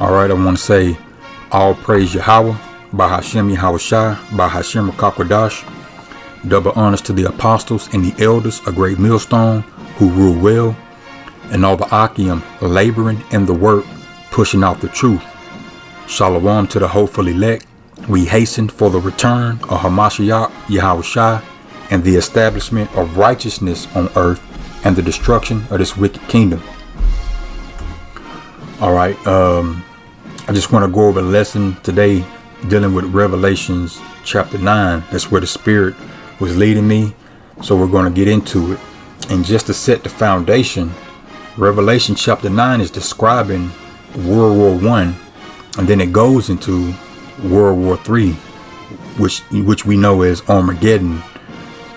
All right, I want to say all praise Yahweh, by Hashem Yahushai, by Hashem Kakwadash. Double honors to the apostles and the elders, a great millstone, who rule well, and all the Akim laboring in the work, pushing out the truth. Shalom to the hopeful elect. We hasten for the return of Hamashiach Yahushai and the establishment of righteousness on earth and the destruction of this wicked kingdom. All right, I just want to go over a lesson today dealing with Revelations chapter 9. That's where the Spirit was leading me. So we're going to get into it. And just to set the foundation, Revelation chapter 9 is describing World War I, and then it goes into World War III, which we know as Armageddon.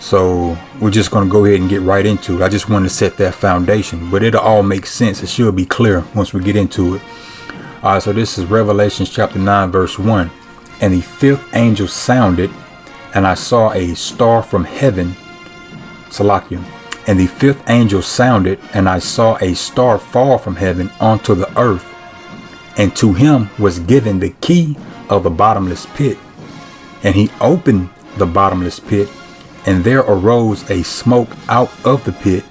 So we're just going to go ahead and get right into it. I just wanted to set that foundation, but it'll all make sense. It should be clear once we get into it. All right, so this is Revelation chapter 9, verse 1. And the fifth angel sounded, and I saw a star from heaven, Salakia. And the fifth angel sounded, and I saw a star fall from heaven onto the earth. And to him was given the key of the bottomless pit. And he opened the bottomless pit, and there arose a smoke out of the pit,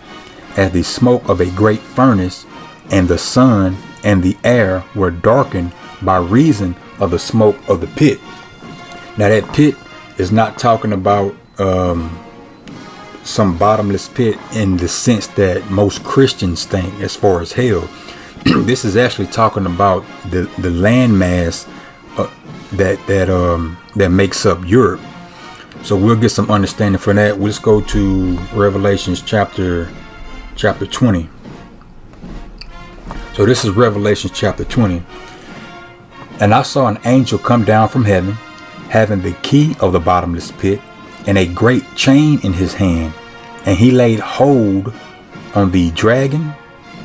as the smoke of a great furnace, and the sun and the air were darkened by reason of the smoke of the pit. Now that pit is not talking about some bottomless pit in the sense that most Christians think as far as hell. This is actually talking about the landmass that makes up Europe. So we'll get some understanding for that. Let's go to Revelations chapter 20. So this is Revelation chapter 20. And I saw an angel come down from heaven, having the key of the bottomless pit, and a great chain in his hand. And he laid hold on the dragon,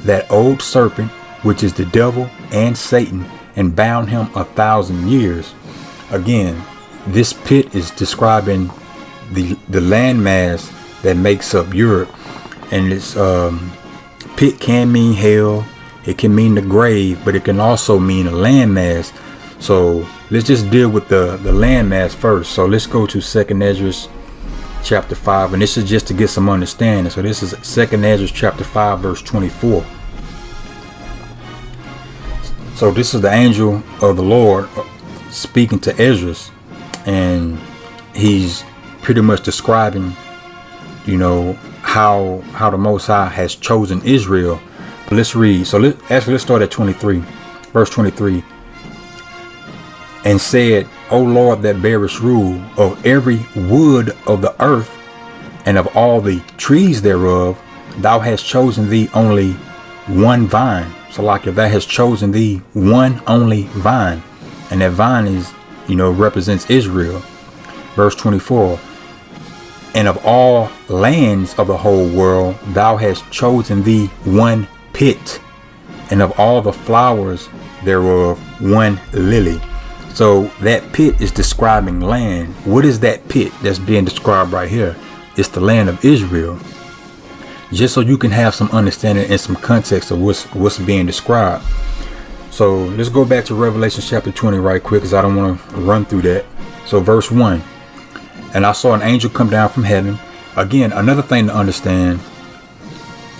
that old serpent, which is the devil and Satan, and bound him 1,000 years. Again, this pit is describing the landmass that makes up Europe. And this pit can mean hell, it can mean the grave, but it can also mean a landmass. So let's just deal with the landmass first. So let's go to 2nd Esdras chapter 5, and this is just to get some understanding. So this is 2nd Esdras chapter 5, verse 24. So this is the angel of the Lord speaking to Esdras, and he's pretty much describing, how the Most High has chosen Israel. But let's read. So let's start at 23, verse 23. And said, O Lord that bearest rule of every wood of the earth, and of all the trees thereof, thou hast chosen thee only one vine. So like if thou hast chosen thee one only vine, and that vine is, represents Israel. Verse 24. And of all lands of the whole world, thou hast chosen thee one pit, and of all the flowers thereof one lily. So that pit is describing land. What is that pit that's being described right here? It's the land of Israel. Just so you can have some understanding and some context of what's being described. So let's go back to Revelation chapter 20 right quick, because I don't want to run through that. So verse 1. And I saw an angel come down from heaven. Again, another thing to understand.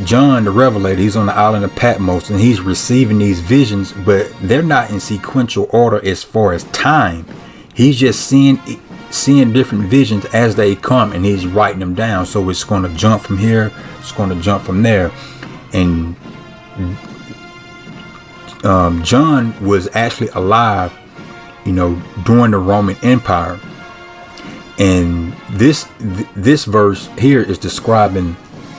John the Revelator, he's on the island of Patmos, and he's receiving these visions, but they're not in sequential order as far as time. He's just seeing different visions as they come, and he's writing them down. So it's going to jump from here, it's going to jump from there. And John was actually alive, during the Roman Empire. And this verse here is describing,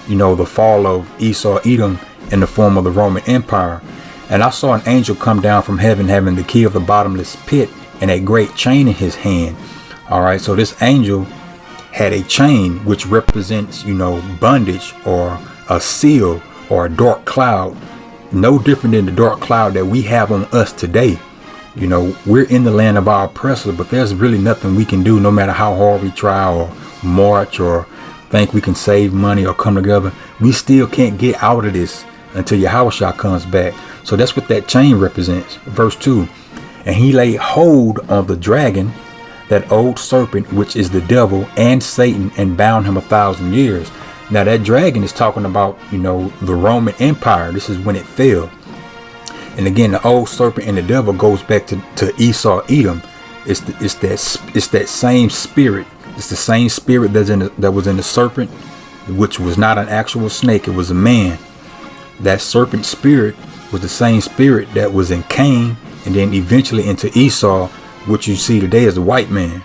the fall of Esau, Edom, in the form of the Roman Empire. And I saw an angel come down from heaven, having the key of the bottomless pit and a great chain in his hand. All right, so this angel had a chain which represents, bondage or a seal or a dark cloud. No different than the dark cloud that we have on us today. We're in the land of our oppressor, but there's really nothing we can do, no matter how hard we try or march or think we can save money or come together. We still can't get out of this until Yahushua comes back. So that's what that chain represents. Verse 2. And he laid hold on the dragon, that old serpent, which is the devil and Satan, and bound him 1,000 years. Now that dragon is talking about, the Roman Empire. This is when it fell. And again, the old serpent and the devil goes back to Esau, Edom. It's that same spirit. It's the same spirit that was in the serpent, which was not an actual snake. It was a man. That serpent spirit was the same spirit that was in Cain, and then eventually into Esau, which you see today as the white man.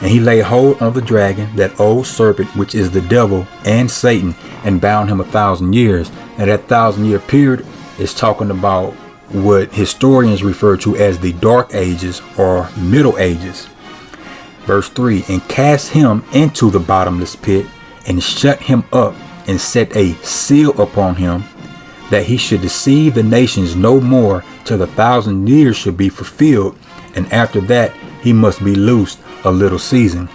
And he laid hold on the dragon, that old serpent, which is the devil and Satan, and bound him 1,000 years. And that 1,000-year period is talking about what historians refer to as the Dark Ages or Middle Ages. Verse 3, and cast him into the bottomless pit, and shut him up, and set a seal upon him, that he should deceive the nations no more till the 1,000 years should be fulfilled, and after that he must be loosed a little season.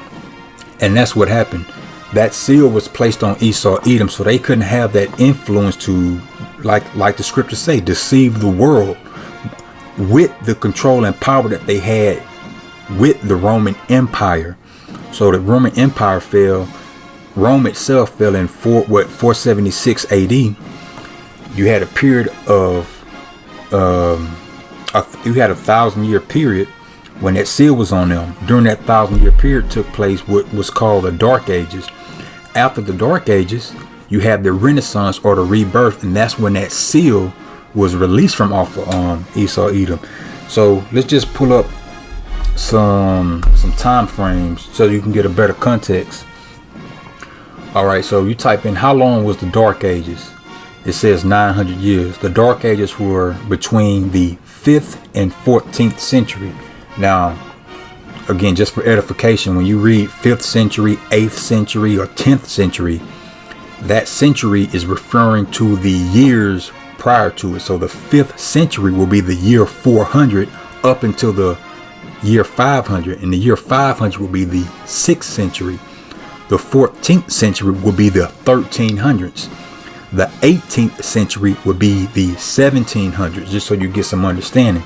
And that's what happened. That seal was placed on Esau, Edom, so they couldn't have that influence to, like the scriptures say, deceive the world with the control and power that they had with the Roman Empire. So the Roman Empire fell. Rome itself fell in 476 AD. You had a period of you had a 1,000-year period when that seal was on them. During that 1,000-year period took place what was called the Dark Ages. After the Dark Ages, you have the Renaissance or the rebirth, and that's when that seal was released from off of Esau, Edom. So let's just pull up some time frames so you can get a better context. All right, so you type in how long was the Dark Ages. It says 900 years. The Dark Ages were between the 5th and 14th century. Now, again, just for edification, when you read 5th century, 8th century, or 10th century, that century is referring to the years prior to it. So the 5th century will be the year 400 up until the year 500, and the year 500 will be the 6th century. The 14th century will be the 1300s. The 18th century would be the 1700s, just so you get some understanding.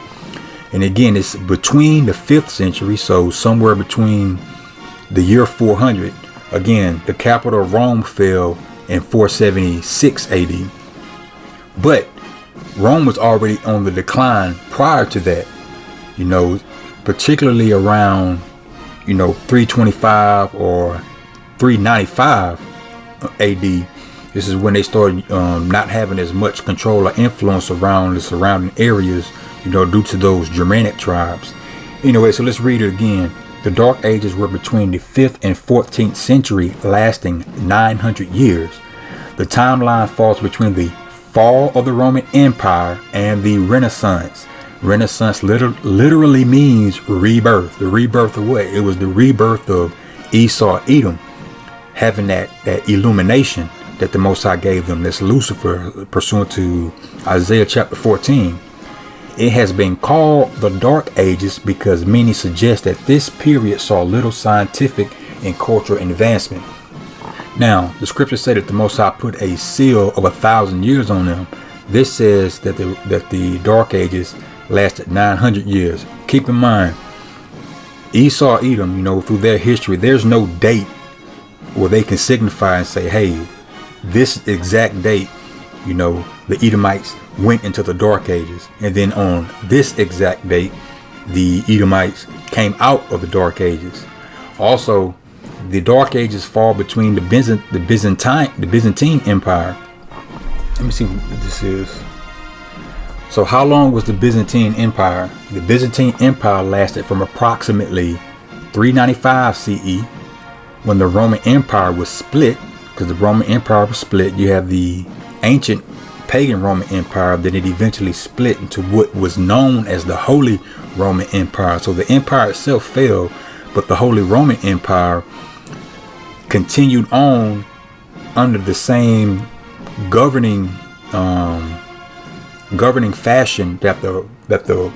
And again, it's between the 5th century, so somewhere between the year 400. Again, the capital of Rome fell in 476 AD. But Rome was already on the decline prior to that, particularly around, 325 or 395 AD. This is when they started not having as much control or influence around the surrounding areas, due to those Germanic tribes. Anyway, so let's read it again. The Dark Ages were between the 5th and 14th century, lasting 900 years. The timeline falls between the fall of the Roman Empire and the Renaissance. Renaissance literally means rebirth. The rebirth of what? It was the rebirth of Esau, Edom, having that illumination that the Most High gave them. That's Lucifer, pursuant to Isaiah chapter 14. It has been called the Dark Ages because many suggest that this period saw little scientific and cultural advancement. Now, the scriptures say that the Most High put a seal of 1,000 years on them. This says that the Dark Ages lasted 900 years. Keep in mind, Esau, Edom, through their history, there's no date where they can signify and say, hey, this exact date, the Edomites went into the Dark Ages. And then on this exact date, the Edomites came out of the Dark Ages. Also, the Dark Ages fall between the Byzantine Empire. Let me see what this is. So how long was the Byzantine Empire? The Byzantine Empire lasted from approximately 395 CE, when the Roman Empire was split. Because the Roman Empire was split, you have the ancient pagan Roman Empire, then it eventually split into what was known as the Holy Roman Empire. So the empire itself fell, but the Holy Roman Empire continued on under the same governing fashion that the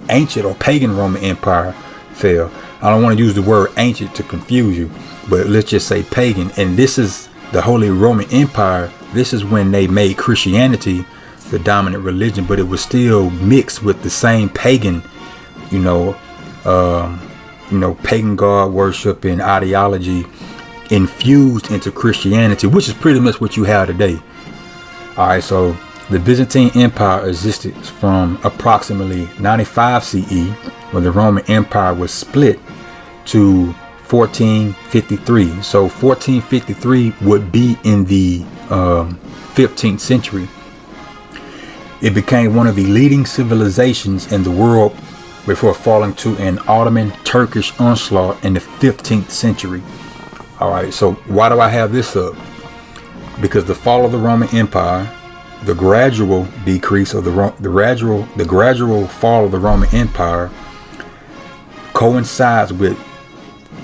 ancient or pagan Roman Empire fell. I don't want to use the word ancient to confuse you, but let's just say pagan. And this is the Holy Roman Empire. This is when they made Christianity the dominant religion, but it was still mixed with the same pagan, pagan god worship and ideology infused into Christianity, which is pretty much what you have today. All right, so the Byzantine Empire existed from approximately 95 CE, when the Roman Empire was split, to 1453. So 1453 would be in the 15th century. It became one of the leading civilizations in the world before falling to an Ottoman Turkish onslaught in the 15th century. All right, so why do I have this up? Because the fall of the Roman Empire, the gradual decrease of the gradual fall of the Roman Empire coincides with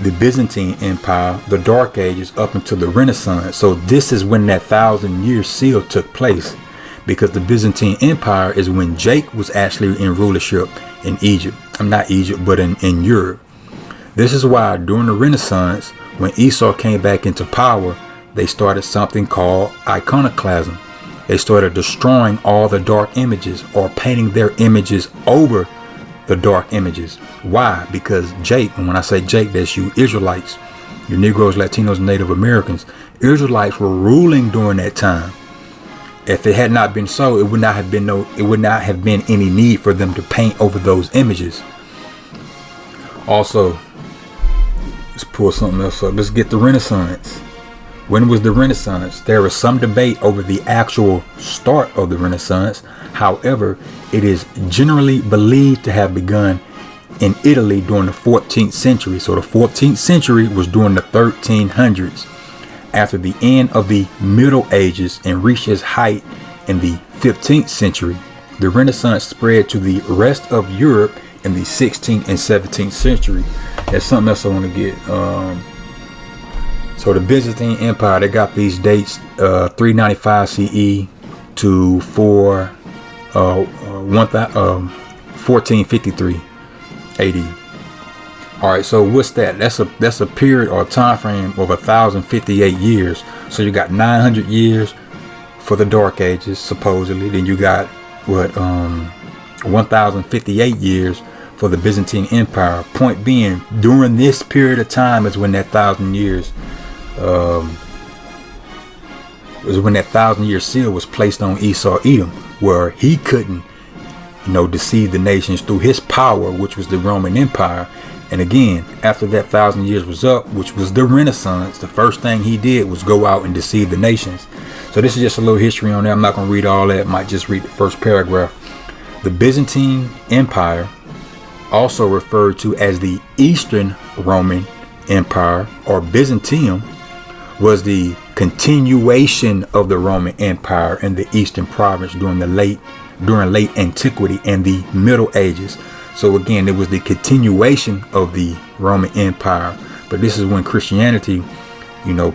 the Byzantine Empire, the Dark Ages, up until the Renaissance. So this is when that 1,000-year seal took place, because the Byzantine Empire is when Jake was actually in rulership in Egypt. Not Egypt, but in Europe. This is why during the Renaissance, when Esau came back into power, they started something called iconoclasm. They started destroying all the dark images, or painting their images over the dark images. Why? Because Jake, and when I say Jake, that's you Israelites, you Negroes, Latinos, Native Americans. Israelites were ruling during that time. If it had not been so, it would not have been any need for them to paint over those images. Also, let's pull something else up. Let's get the Renaissance. When was the Renaissance? There was some debate over the actual start of the Renaissance. However, it is generally believed to have begun in Italy during the 14th century. So the 14th century was during the 1300s, after the end of the Middle Ages, and reached its height in the 15th century. The Renaissance spread to the rest of Europe in the 16th and 17th century. That's something else I want to get. So the Byzantine Empire, they got these dates, 395 CE to 1453 AD. All right, so what's that? That's a period or time frame of 1,058 years. So you got 900 years for the Dark Ages, supposedly. Then you got 1,058 years for the Byzantine Empire. Point being, during this period of time is when that 1,000 years year seal was placed on Esau Edom, where he couldn't, deceive the nations through his power, which was the Roman Empire. And again, after that 1,000 years was up, which was the Renaissance, the first thing he did was go out and deceive the nations. So this is just a little history on that. I'm not going to read all that. Might just read the first paragraph. The Byzantine Empire, also referred to as the Eastern Roman Empire or Byzantium, was the continuation of the Roman Empire in the Eastern Province during late antiquity and the Middle Ages. So again, it was the continuation of the Roman Empire, but this is when Christianity,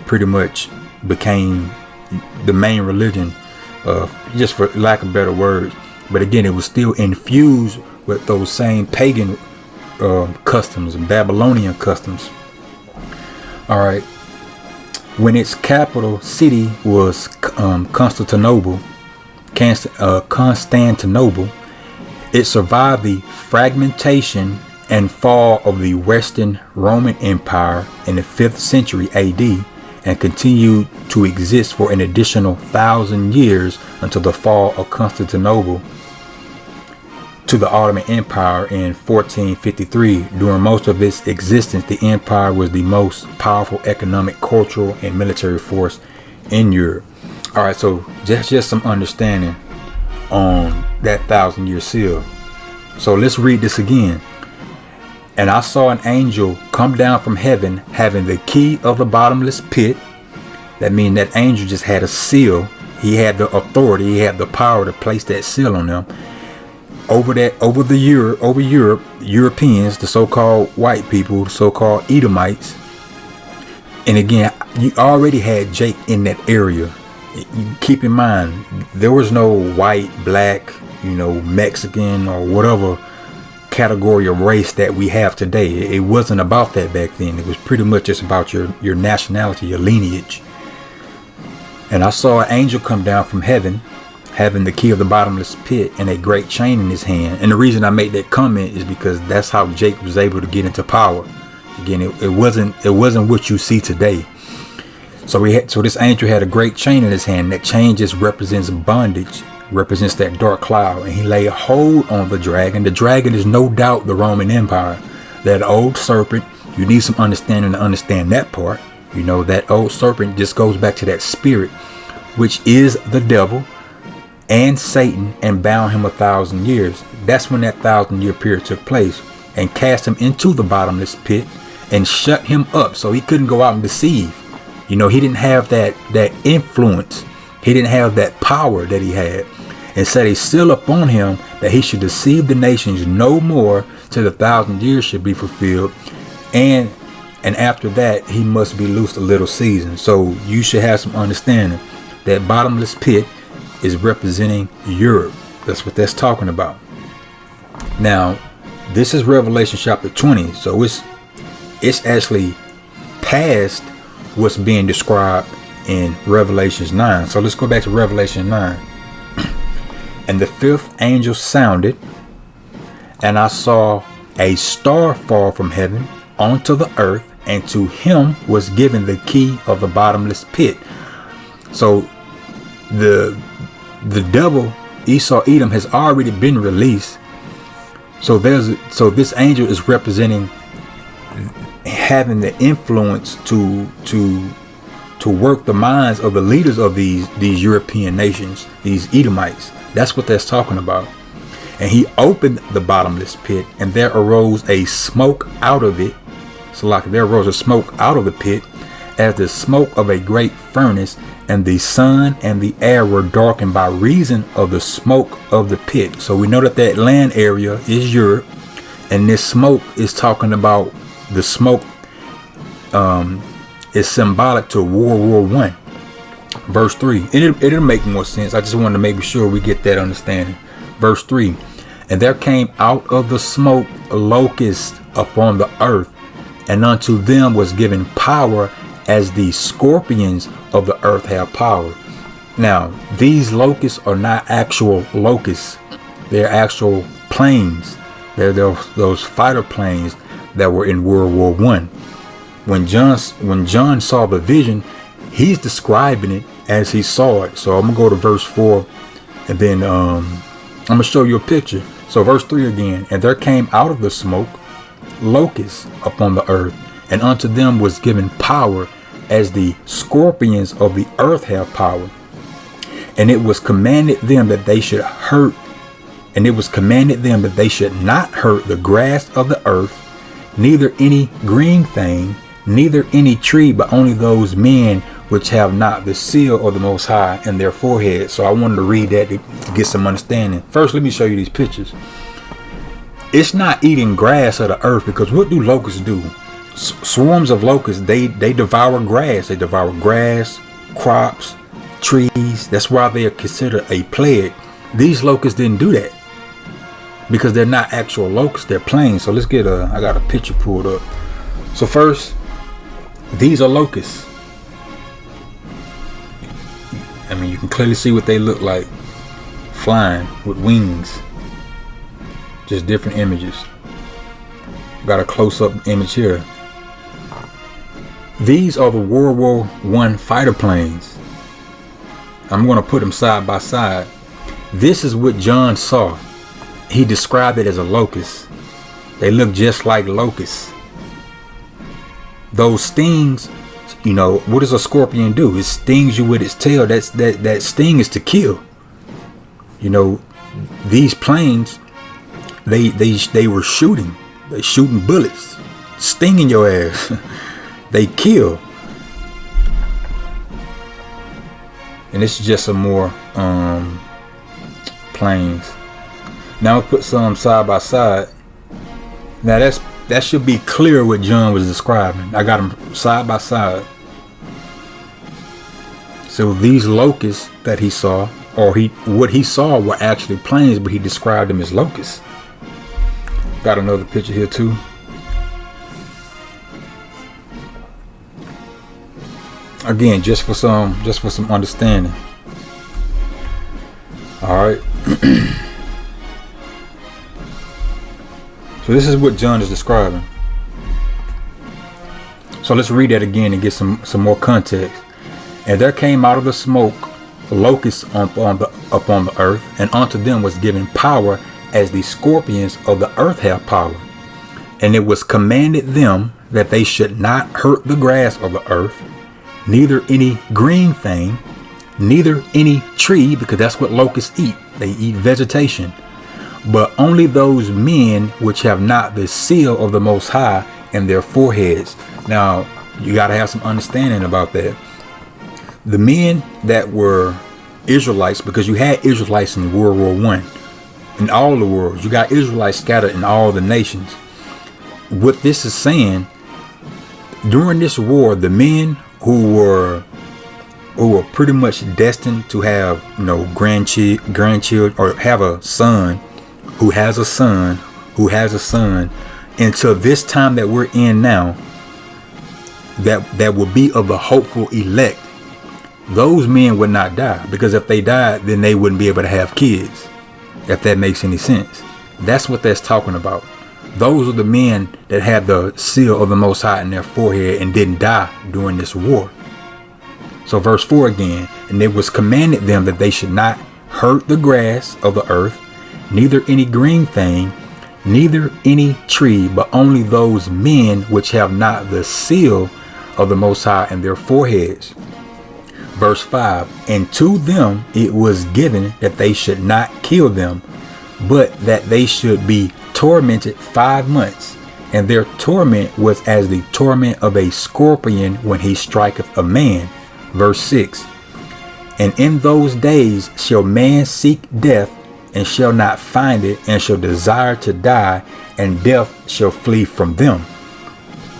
pretty much became the main religion, just for lack of better words. But again, it was still infused with those same pagan customs and Babylonian customs. All right. When its capital city was Constantinople, it survived the fragmentation and fall of the Western Roman Empire in the 5th century AD, and continued to exist for an additional 1,000 years until the fall of Constantinople to the Ottoman Empire in 1453. During most of its existence, the empire was the most powerful economic, cultural, and military force in Europe. All right, so just some understanding on that 1,000-year seal. So let's read this again. And I saw an angel come down from heaven, having the key of the bottomless pit. That means that angel just had a seal. He had the authority, he had the power to place that seal on them. Over Europe, Europeans, the so-called white people, the so-called Edomites. And again, you already had Jake in that area. You keep in mind, there was no white, black, Mexican or whatever category of race that we have today. It wasn't about that back then. It was pretty much just about your nationality, your lineage. And I saw an angel come down from heaven, having the key of the bottomless pit and a great chain in his hand. And the reason I made that comment is because that's how Jake was able to get into power. Again, it wasn't what you see today. So this angel had a great chain in his hand. That chain just represents bondage, represents that dark cloud, and he laid hold on the dragon. The dragon is no doubt the Roman Empire, that old serpent. You need some understanding to understand that part. You know, that old serpent just goes back to that spirit, which is the devil and Satan, and bound him 1,000 years. That's when that 1,000-year period took place, and cast him into the bottomless pit and shut him up so he couldn't go out and deceive. You know, he didn't have that influence. He didn't have that power that he had, and set a seal upon him that he should deceive the nations no more till the 1,000 years should be fulfilled. And after that, he must be loosed a little season. So you should have some understanding that bottomless pit is representing Europe. That's what that's talking about. Now, this is Revelation chapter 20. So it's actually past what's being described in Revelations 9. So let's go back to Revelation 9. And the fifth angel sounded, and I saw a star fall from heaven onto the earth, and to him was given the key of the bottomless pit. So the devil, Esau Edom, has already been released. So this angel is representing having the influence to work the minds of the leaders of these European nations, these Edomites. That's what that's talking about. And he opened the bottomless pit, and there arose a smoke out of it. So like there arose a smoke out of the pit, as the smoke of a great furnace, and the sun and the air were darkened by reason of the smoke of the pit. So we know that land area is Europe, and this smoke is talking about the smoke is symbolic to World War I. Verse 3. It'll make more sense. I just wanted to make sure we get that understanding. Verse 3. And there came out of the smoke locusts upon the earth, and unto them was given power as the scorpions of the earth have power. Now, these locusts are not actual locusts. They're actual planes. They're those fighter planes that were in World War I. When John saw the vision, he's describing it as he saw it. So I'm going to go to verse 4, and then I'm going to show you a picture. So verse 3 again. And there came out of the smoke locusts upon the earth, and unto them was given power as the scorpions of the earth have power. And it was commanded them that they should hurt, and it was commanded them that they should not hurt the grass of the earth, neither any green thing, neither any tree, but only those men which have not the seal of the Most High in their forehead. So I wanted to read that to get some understanding. First, let me show you these pictures. It's not eating grass of the earth, because what do locusts do? Swarms of locusts, they devour grass. They devour grass, crops, trees. That's why they are considered a plague. These locusts didn't do that, because they're not actual locusts. They're planes. So let's get I got a picture pulled up. So first, these are locusts. I mean, you can clearly see what they look like, flying with wings. Just different images. Got a close-up image here. These are the World War I fighter planes. I'm going to put them side by side. This is what John saw. He described it as a locust. They look just like locusts. Those stings, you know, what does a scorpion do? It stings you with its tail. That sting is to kill. You know, these planes, they were shooting. They shooting bullets, stinging your ass. They kill. And this is just some more planes. Now I'll put some side by side. Now that should be clear what John was describing. I got them side by side. So these locusts that he saw, or what he saw were actually planes, but he described them as locusts. Got another picture here too. Again, just for some understanding. All right. So this is what John is describing. So let's read that again and get some more context. And there came out of the smoke locusts upon the earth, and unto them was given power as the scorpions of the earth have power. And it was commanded them that they should not hurt the grass of the earth, neither any green thing, neither any tree, because that's what locusts eat. They eat vegetation. But only those men which have not the seal of the Most High in their foreheads. Now, you got to have some understanding about that. The men that were Israelites, because you had Israelites in World War I, in all the world. You got Israelites scattered in all the nations. What this is saying, during this war, the men who were pretty much destined to have, grandchildren, or have a son who has a son who has a son, until this time that we're in now, that will be of the hopeful elect. Those men would not die, because if they died, then they wouldn't be able to have kids, if that makes any sense. That's what that's talking about. Those are the men that had the seal of the Most High in their forehead and didn't die during this war. So verse 4 again, and it was commanded them that they should not hurt the grass of the earth, neither any green thing, neither any tree, but only those men which have not the seal of the Most High in their foreheads. Verse 5, and to them it was given that they should not kill them, but that they should be tormented 5 months, and their torment was as the torment of a scorpion when he striketh a man. Verse 6, and in those days shall man seek death, and shall not find it, and shall desire to die, and death shall flee from them.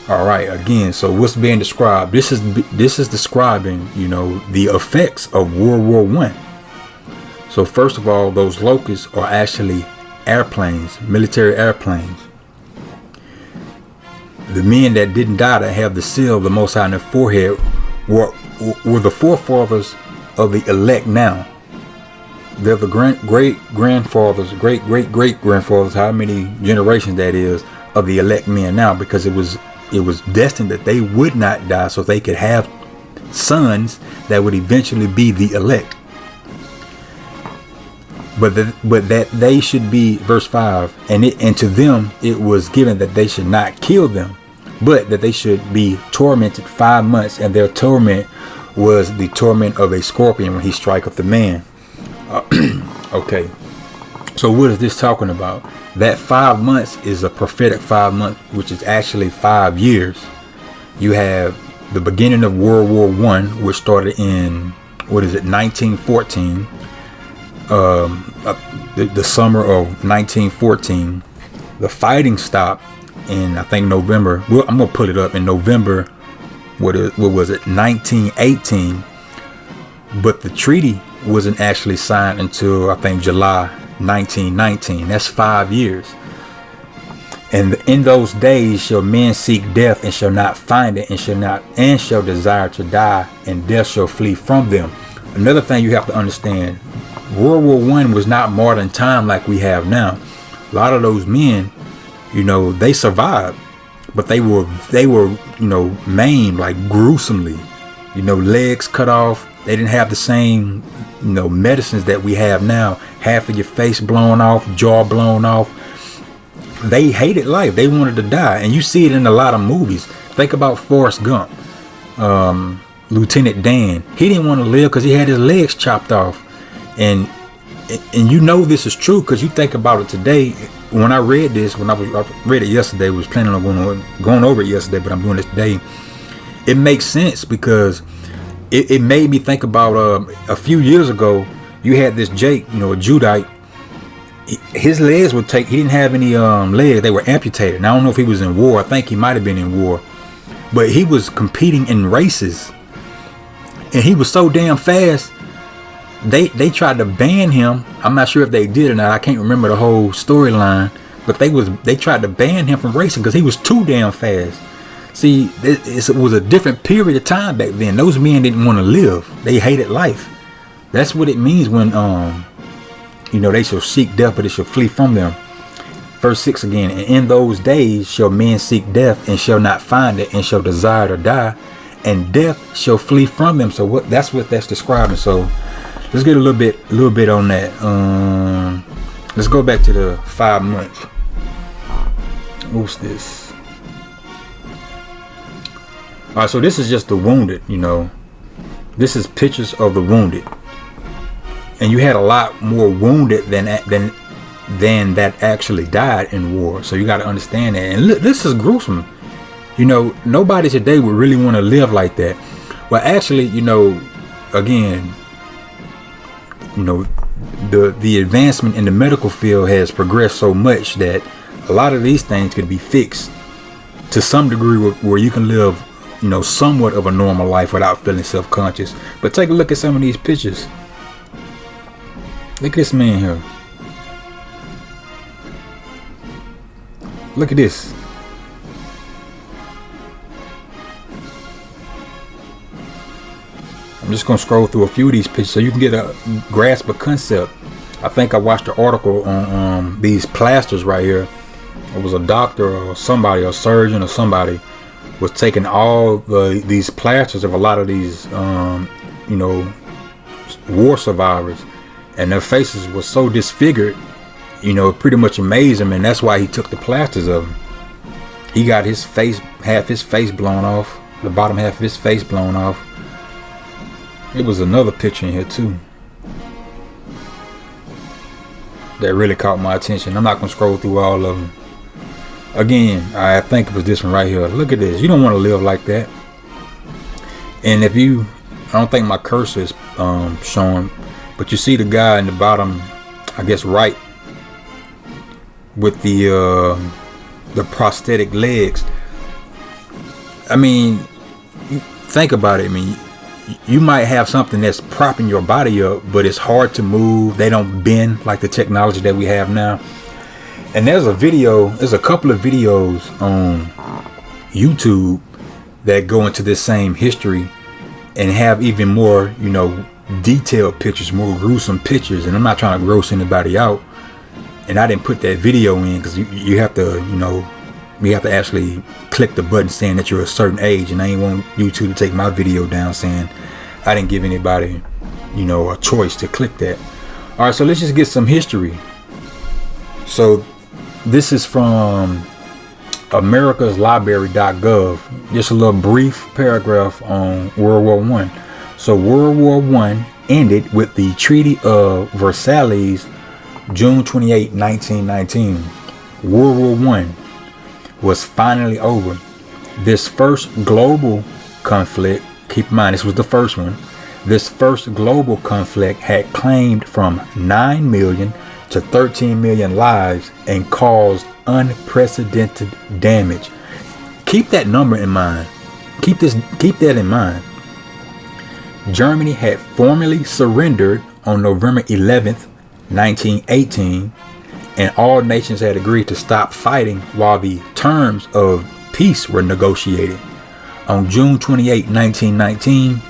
All right, again, so what's being described? This is describing, the effects of World War I. So first of all, those locusts are actually airplanes, military airplanes. The men that didn't die, that have the seal of the Most High on their forehead, were the forefathers of the elect now. They're the great-grandfathers, great-great-great-grandfathers, how many generations that is, of the elect men now, because it was destined that they would not die, so they could have sons that would eventually be the elect. But that they should be, verse 5, and to them it was given that they should not kill them, but that they should be tormented 5 months, and their torment was the torment of a scorpion when he striketh the man. Okay, so what is this talking about? That 5 months is a prophetic 5 months, which is actually 5 years. You have the beginning of World War I, which started in 1914. The summer of 1914. The fighting stopped in, I think, November. Well, I'm gonna pull it up in November. What was it? 1918. But the treaty wasn't actually signed until, I think, July 1919. That's 5 years. And in those days shall men seek death, and shall not find it, and shall desire to die, and death shall flee from them. Another thing you have to understand, World War I was not modern time like we have now. A lot of those men, they survived, but they were maimed, like, gruesomely. Legs cut off. They didn't have the same, medicines that we have now. Half of your face blown off, jaw blown off. They hated life. They wanted to die. And you see it in a lot of movies. Think about Forrest Gump. Lieutenant Dan. He didn't want to live because he had his legs chopped off. And this is true because you think about it today. When I read this, I read it yesterday, was planning on going over it yesterday, but I'm doing it today. It makes sense because it made me think about a few years ago. You had this Jake, a Judite. His legs he didn't have any legs. They were amputated. And I don't know if he was in war. I think he might have been in war. But he was competing in races. And he was so damn fast. They tried to ban him. I'm not sure if they did or not. I can't remember the whole storyline. But they tried to ban him from racing because he was too damn fast. See, it was a different period of time back then. Those men didn't want to live. They hated life. That's what it means when they shall seek death, but it shall flee from them. Verse 6 again, and in those days shall men seek death and shall not find it, and shall desire to die, and death shall flee from them. So that's what that's describing. So let's get a little bit on that. Let's go back to the 5 months. What's this? All right, so this is just the wounded. This is pictures of the wounded, and you had a lot more wounded than that actually died in war. So you got to understand that. And look, this is gruesome. Nobody today would really want to live like that. Well, actually, again, the advancement in the medical field has progressed so much that a lot of these things could be fixed to some degree where you can live, somewhat of a normal life without feeling self-conscious. But take a look at some of these pictures. Look at this man here. Look at this. I'm just going to scroll through a few of these pictures so you can get a grasp of concept. I think I watched an article on these plasters right here. It was a doctor or somebody, a surgeon or somebody, was taking all these plasters of a lot of these, war survivors, and their faces were so disfigured. It pretty much amazed him, and that's why he took the plasters of them. He got half his face blown off, the bottom half of his face blown off. It was another picture in here too that really caught my attention. I'm not gonna scroll through all of them. Again, I think it was this one right here. Look at this. You don't want to live like that. And I don't think my cursor is showing, but you see the guy in the bottom, I guess right, with the prosthetic legs. I mean, think about it. I mean, you might have something that's propping your body up, but it's hard to move. They don't bend like the technology that we have now. And there's a couple of videos on YouTube that go into this same history and have even more, detailed pictures, more gruesome pictures. And I'm not trying to gross anybody out. And I didn't put that video in because you have to, you have to actually click the button saying that you're a certain age. And I ain't want YouTube to take my video down saying I didn't give anybody, a choice to click that. All right, so let's just get some history. So this is from americaslibrary.gov. Just a little brief paragraph on World War I. So World War I ended with the Treaty of Versailles, June 28, 1919. World War I was finally over. This first global conflict, keep in mind this was the first one, this first global conflict had claimed from 9 million to 13 million lives and caused unprecedented damage. Keep that number in mind. Keep that in mind. Germany had formally surrendered on November 11th, 1918, and all nations had agreed to stop fighting while the terms of peace were negotiated. On June 28, 1919,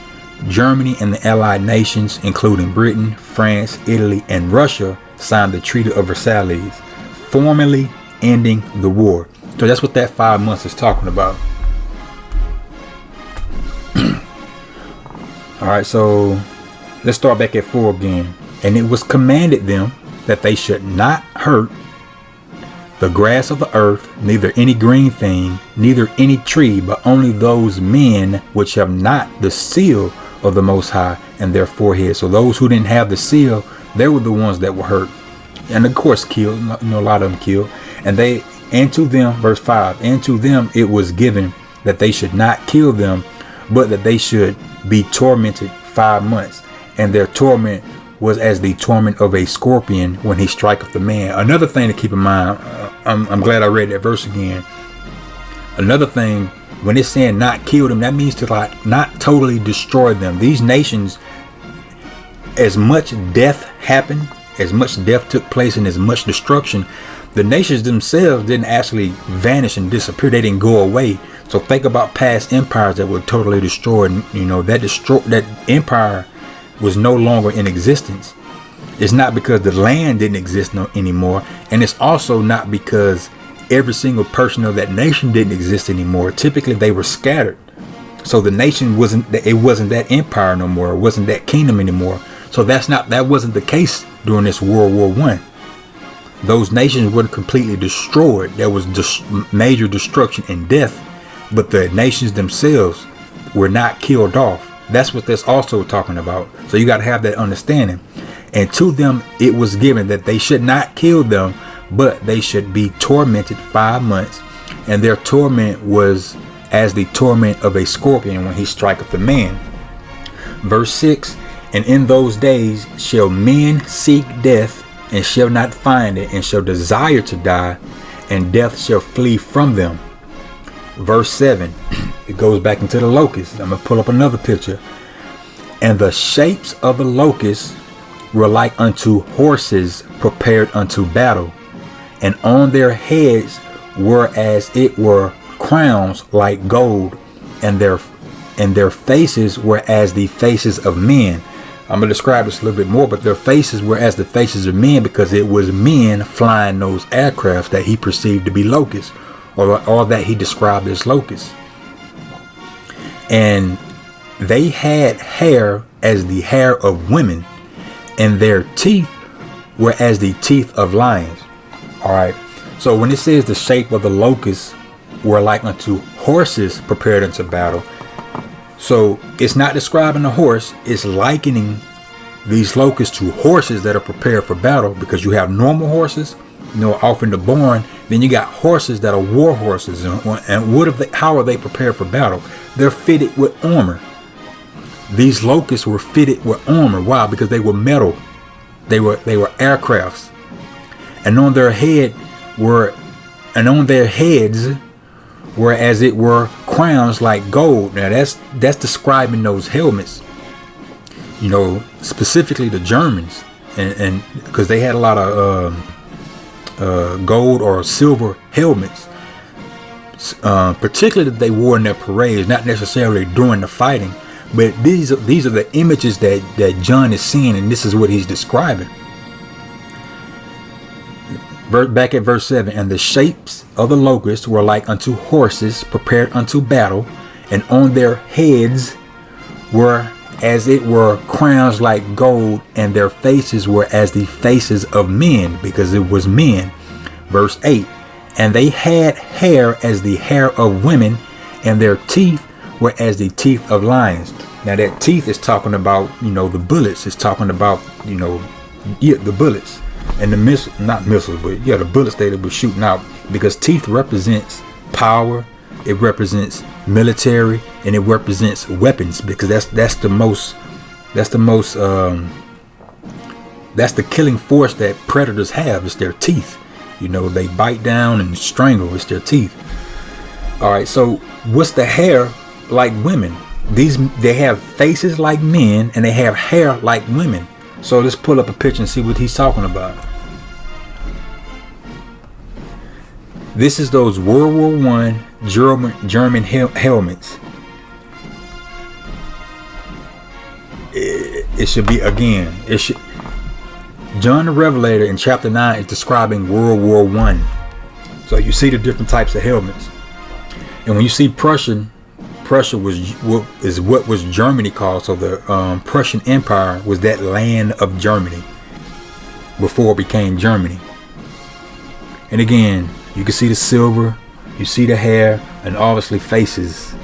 Germany and the Allied nations, including Britain, France, Italy, and Russia, signed the Treaty of Versailles, formally ending the war. So that's what that 5 months is talking about. All right, so let's start back at 4 again. And it was commanded them that they should not hurt the grass of the earth, neither any green thing, neither any tree, but only those men which have not the seal of the Most High in their forehead. So those who didn't have the seal, they were the ones that were hurt, and of course killed. A lot of them killed. And to them, verse 5, and to them it was given that they should not kill them, but that they should be tormented 5 months, and their torment was as the torment of a scorpion when he striketh the man. Another thing to keep in mind, I'm glad I read that verse again. Another thing, when it's saying not kill them, that means to not totally destroy them. These nations, as much death happened, as much death took place, and as much destruction, the nations themselves didn't actually vanish and disappear. They didn't go away. So think about past empires that were totally destroyed. That empire was no longer in existence. It's not because the land didn't exist anymore, and it's also not because every single person of that nation didn't exist anymore. Typically, they were scattered, so the nation wasn't that empire no more. It wasn't that kingdom anymore. So that wasn't the case during this World War I. Those nations weren't completely destroyed. There was major destruction and death, but the nations themselves were not killed off. That's what that's also talking about. So you got to have that understanding. And to them it was given that they should not kill them, but they should be tormented 5 months. And their torment was as the torment of a scorpion when he striketh a man. Verse 6, and in those days shall men seek death, and shall not find it, and shall desire to die, and death shall flee from them. Verse 7, it goes back into the locusts. I'm going to pull up another picture. And the shapes of the locusts were like unto horses prepared unto battle, and on their heads were as it were crowns like gold, and their faces were as the faces of men. I'm going to describe this a little bit more, but their faces were as the faces of men, because it was men flying those aircraft that he perceived to be locusts, or that he described as locusts. And they had hair as the hair of women, and their teeth were as the teeth of lions. All right. So when it says the shape of the locusts were like unto horses prepared unto battle, so it's not describing a horse. It's likening these locusts to horses that are prepared for battle, because you have normal horses, often the born. Then you got horses that are war horses, and how are they prepared for battle? They're fitted with armor. These locusts were fitted with armor. Why? Because they were metal. They were aircrafts, and on their heads were as it were crowns like gold. Now that's describing those helmets. Specifically the Germans, and because they had a lot of gold or silver helmets, particularly that they wore in their parades, not necessarily during the fighting. But these are the images that John is seeing, and this is what he's describing. Back at verse 7, and the shapes of the locusts were like unto horses prepared unto battle, and on their heads were as it were crowns like gold, and their faces were as the faces of men, because it was men. Verse 8, and they had hair as the hair of women, and their teeth were as the teeth of lions. Now that teeth is talking about, the bullets. It's talking about, the bullets and the the bullets that it was shooting out, because teeth represents power. It represents military, and it represents weapons, because that's the killing force that predators have. It's their teeth. They bite down and strangle. It's their teeth. All right. So what's the hair like women? They have faces like men, and they have hair like women. So let's pull up a picture and see what he's talking about. This is those World War I German helmets. It should be, again, John the Revelator in chapter 9 is describing World War I. So you see the different types of helmets. And when you see Prussia was what was Germany called. So the Prussian Empire was that land of Germany before it became Germany. And again, you can see the silver, you see the hair, and obviously faces.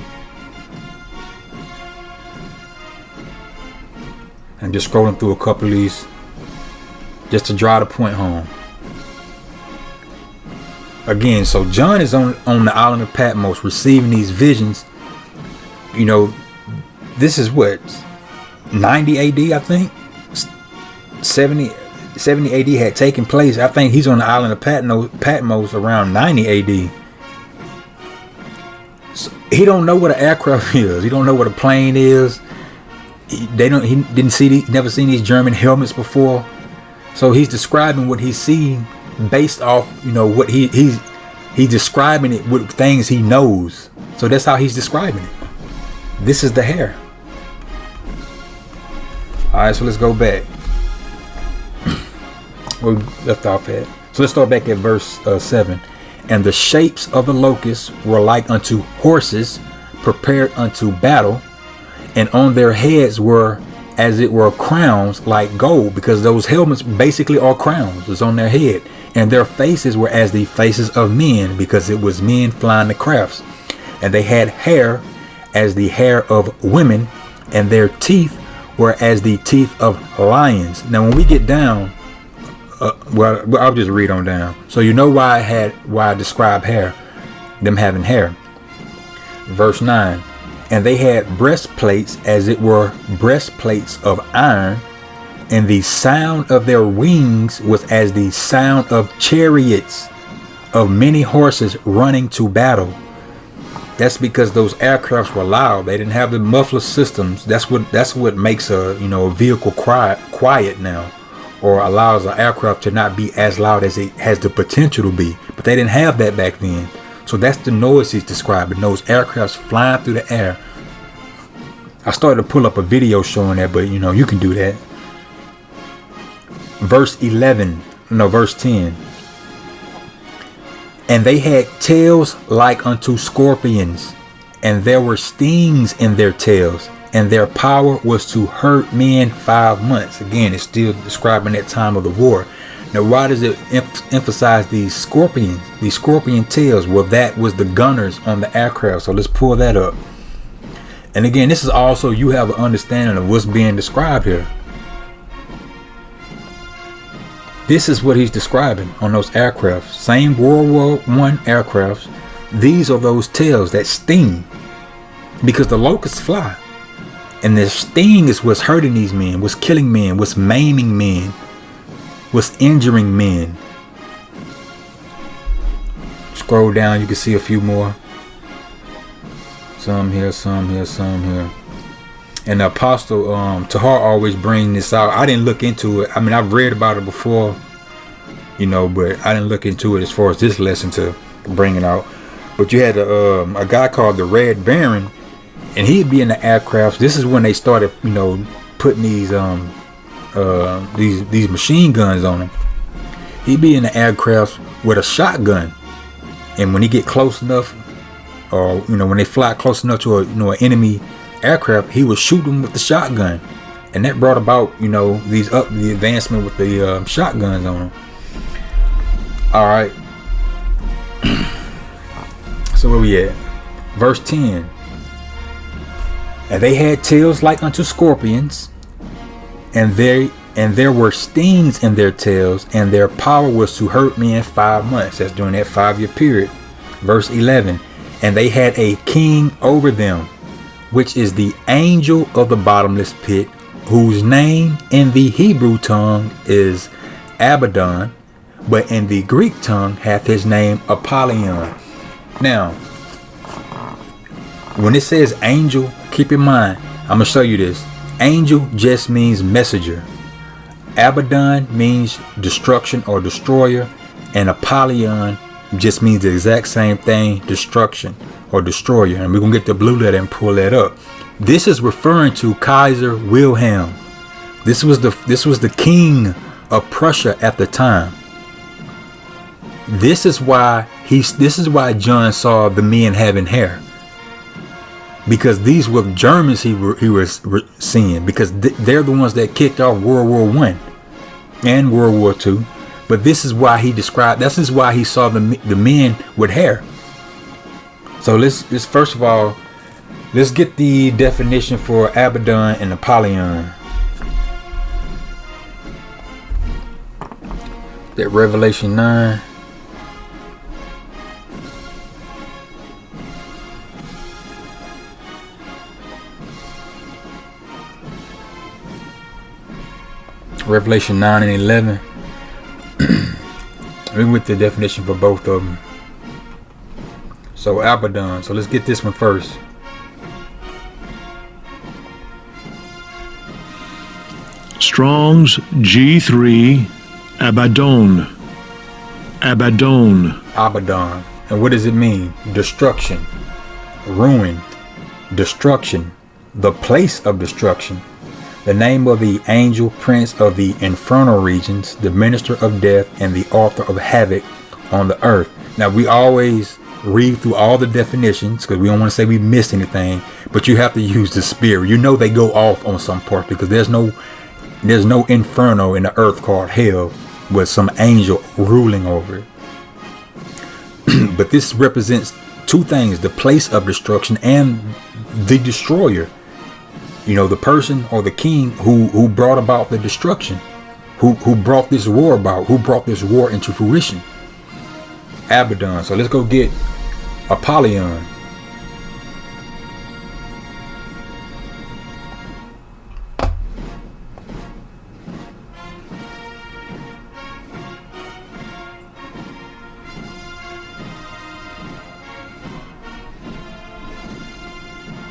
I'm just scrolling through a couple of these just to drive the point home. Again, so John is on the island of Patmos receiving these visions. This is what, 90 AD, I think. 70 AD had taken place. I think he's on the island of Patmos around 90 AD. So he don't know what an aircraft is. He don't know what a plane is. He never seen these German helmets before. So he's describing what he's seen based off, what he's describing it with things he knows. So that's how he's describing it. This is the hair. All right, so let's go back. where we left off at. So let's start back at verse 7. And the shapes of the locusts were like unto horses prepared unto battle, and on their heads were as it were crowns like gold, because those helmets basically are crowns. It's on their head. And their faces were as the faces of men, because it was men flying the crafts. And they had hair as the hair of women, and their teeth were as the teeth of lions. Now when we get down, well, I'll just read on down. So you know why I describe hair, them having hair. Verse 9. And they had breastplates as it were breastplates of iron, and the sound of their wings was as the sound of chariots of many horses running to battle. That's because those aircrafts were loud. They didn't have the muffler systems. That's what makes a vehicle quiet now, or allows an aircraft to not be as loud as it has the potential to be. But they didn't have that back then. So that's the noise he's describing. Those aircrafts flying through the air. I started to pull up a video showing that, but you can do that. Verse 10. And they had tails like unto scorpions, and there were stings in their tails, and their power was to hurt men 5 months. Again, it's still describing that time of the war. Now, why does it emphasize these scorpion tails? Well, that was the gunners on the aircraft. So let's pull that up. And again, this is also, you have an understanding of what's being described here. This is what he's describing on those aircraft. Same World War I aircrafts. These are those tails that sting, because the locusts fly. And the sting is what's hurting these men, what's killing men, what's maiming men, what's injuring men. Scroll down, you can see a few more. Some here, some here, some here. And the Apostle Tahar always brings this out. I didn't look into it. I mean, I've read about it before, but I didn't look into it as far as this lesson to bring it out. But you had a guy called the Red Baron, and he'd be in the aircrafts. This is when they started, putting these machine guns on him. He'd be in the aircrafts with a shotgun, and when he get close enough, or when they fly close enough to an enemy aircraft, he would shoot them with the shotgun, and that brought about the advancement with the shotguns on them. All right. So where we at? Verse 10. And they had tails like unto scorpions, and there were stings in their tails, and their power was to hurt men 5 months. That's during that 5-year period. Verse 11. And they had a king over them, which is the angel of the bottomless pit, whose name in the Hebrew tongue is Abaddon, but in the Greek tongue hath his name Apollyon. Now, when it says angel, keep in mind, I'm going to show you this. Angel just means messenger. Abaddon means destruction or destroyer, and Apollyon just means the exact same thing, destruction or destroyer. And we're going to get the blue letter and pull that up. This is referring to Kaiser Wilhelm. This was the king of Prussia at the time. This is why John saw the men having hair, because these were Germans he was seeing, because they're the ones that kicked off World War I and World War II. But this is why he described. This is why he saw the men with hair. So let's first of all, let's get the definition for Abaddon and Apollyon. That Revelation 9. Revelation 9 and 11. We with the definition for both of them. So Abaddon. So let's get this one first. Strong's G3 Abaddon. Abaddon. Abaddon. And what does it mean? Destruction, ruin, destruction, the place of destruction, The name of the angel, prince of the infernal regions, the minister of death, and the author of havoc on the earth. Now, we always read through all the definitions because we don't want to say we missed anything, but you have to use the spirit. You know, they go off on some part because there's no inferno in the earth called hell with some angel ruling over it. But this represents two things: the place of destruction and the destroyer. You know, the person or the king who brought about the destruction, who brought this war about, who brought this war into fruition. Abaddon. So let's go get Apollyon.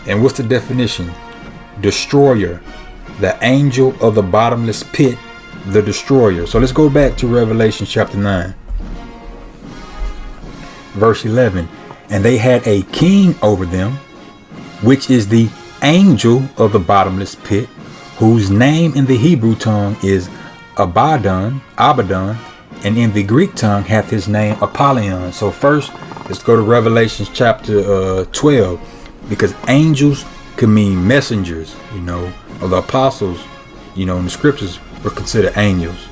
And what's the definition? Destroyer, the angel of the bottomless pit, the destroyer. So let's go back to Revelation chapter 9, verse 11. And they had a king over them, which is the angel of the bottomless pit, whose name in the Hebrew tongue is Abaddon, and in the Greek tongue hath his name Apollyon. So first, let's go to Revelation chapter 12, because angels could mean messengers, you know, or the apostles, you know, in the scriptures were considered angels.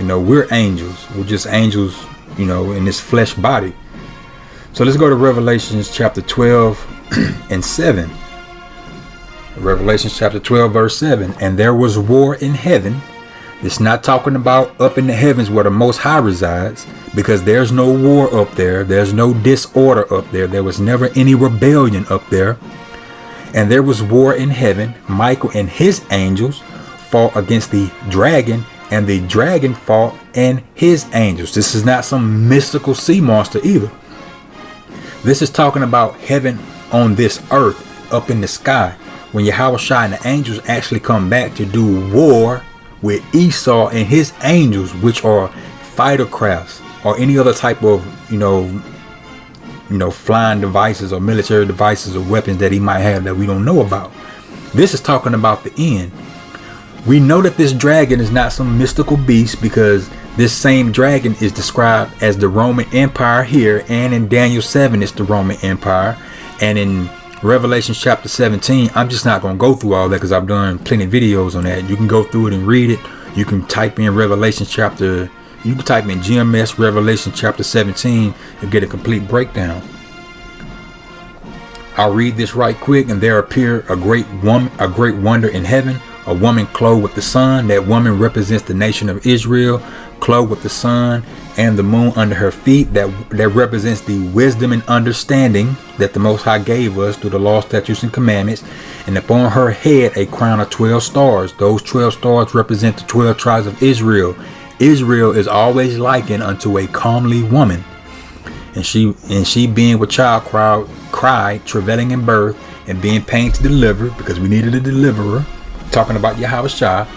You know, we're angels. We're just angels, you know, in this flesh body. So let's go to Revelation chapter 12 and 7. Revelation chapter 12 verse 7. And there was war in heaven. It's not talking about up in the heavens where the Most High resides, because there's no war up there. There's no disorder up there. There was never any rebellion up there. And there was war in heaven. Michael and his angels fought against the dragon, and the dragon fought and his angels. This is not some mystical sea monster either. This is talking about heaven on this earth, up in the sky, when Yahushua and the angels actually come back to do war with Esau and his angels, which are fighter crafts or any other type of, you know, flying devices or military devices or weapons that he might have that we don't know about. This is talking about the end. We know that this dragon is not some mystical beast, because this same dragon is described as the Roman Empire here, and in Daniel 7 it's the Roman Empire, and in Revelation chapter 17, I'm just not going to go through all that because I've done plenty of videos on that. You can go through it and read it. You can type in Revelation chapter, you can type in GMS Revelation chapter 17 and get a complete breakdown. I'll read this right quick. And there appeared a great wonder in heaven, a woman clothed with the sun. That woman represents the nation of Israel, clothed with the sun and the moon under her feet. That represents the wisdom and understanding that the Most High gave us through the law, statutes, and commandments. And upon her head a crown of 12 stars. Those 12 stars represent the 12 tribes of Israel. Israel is always likened unto a comely woman, and she being with child cried, travailing in birth, and being pained to deliver, because we needed a deliverer. Talking about Yahushua.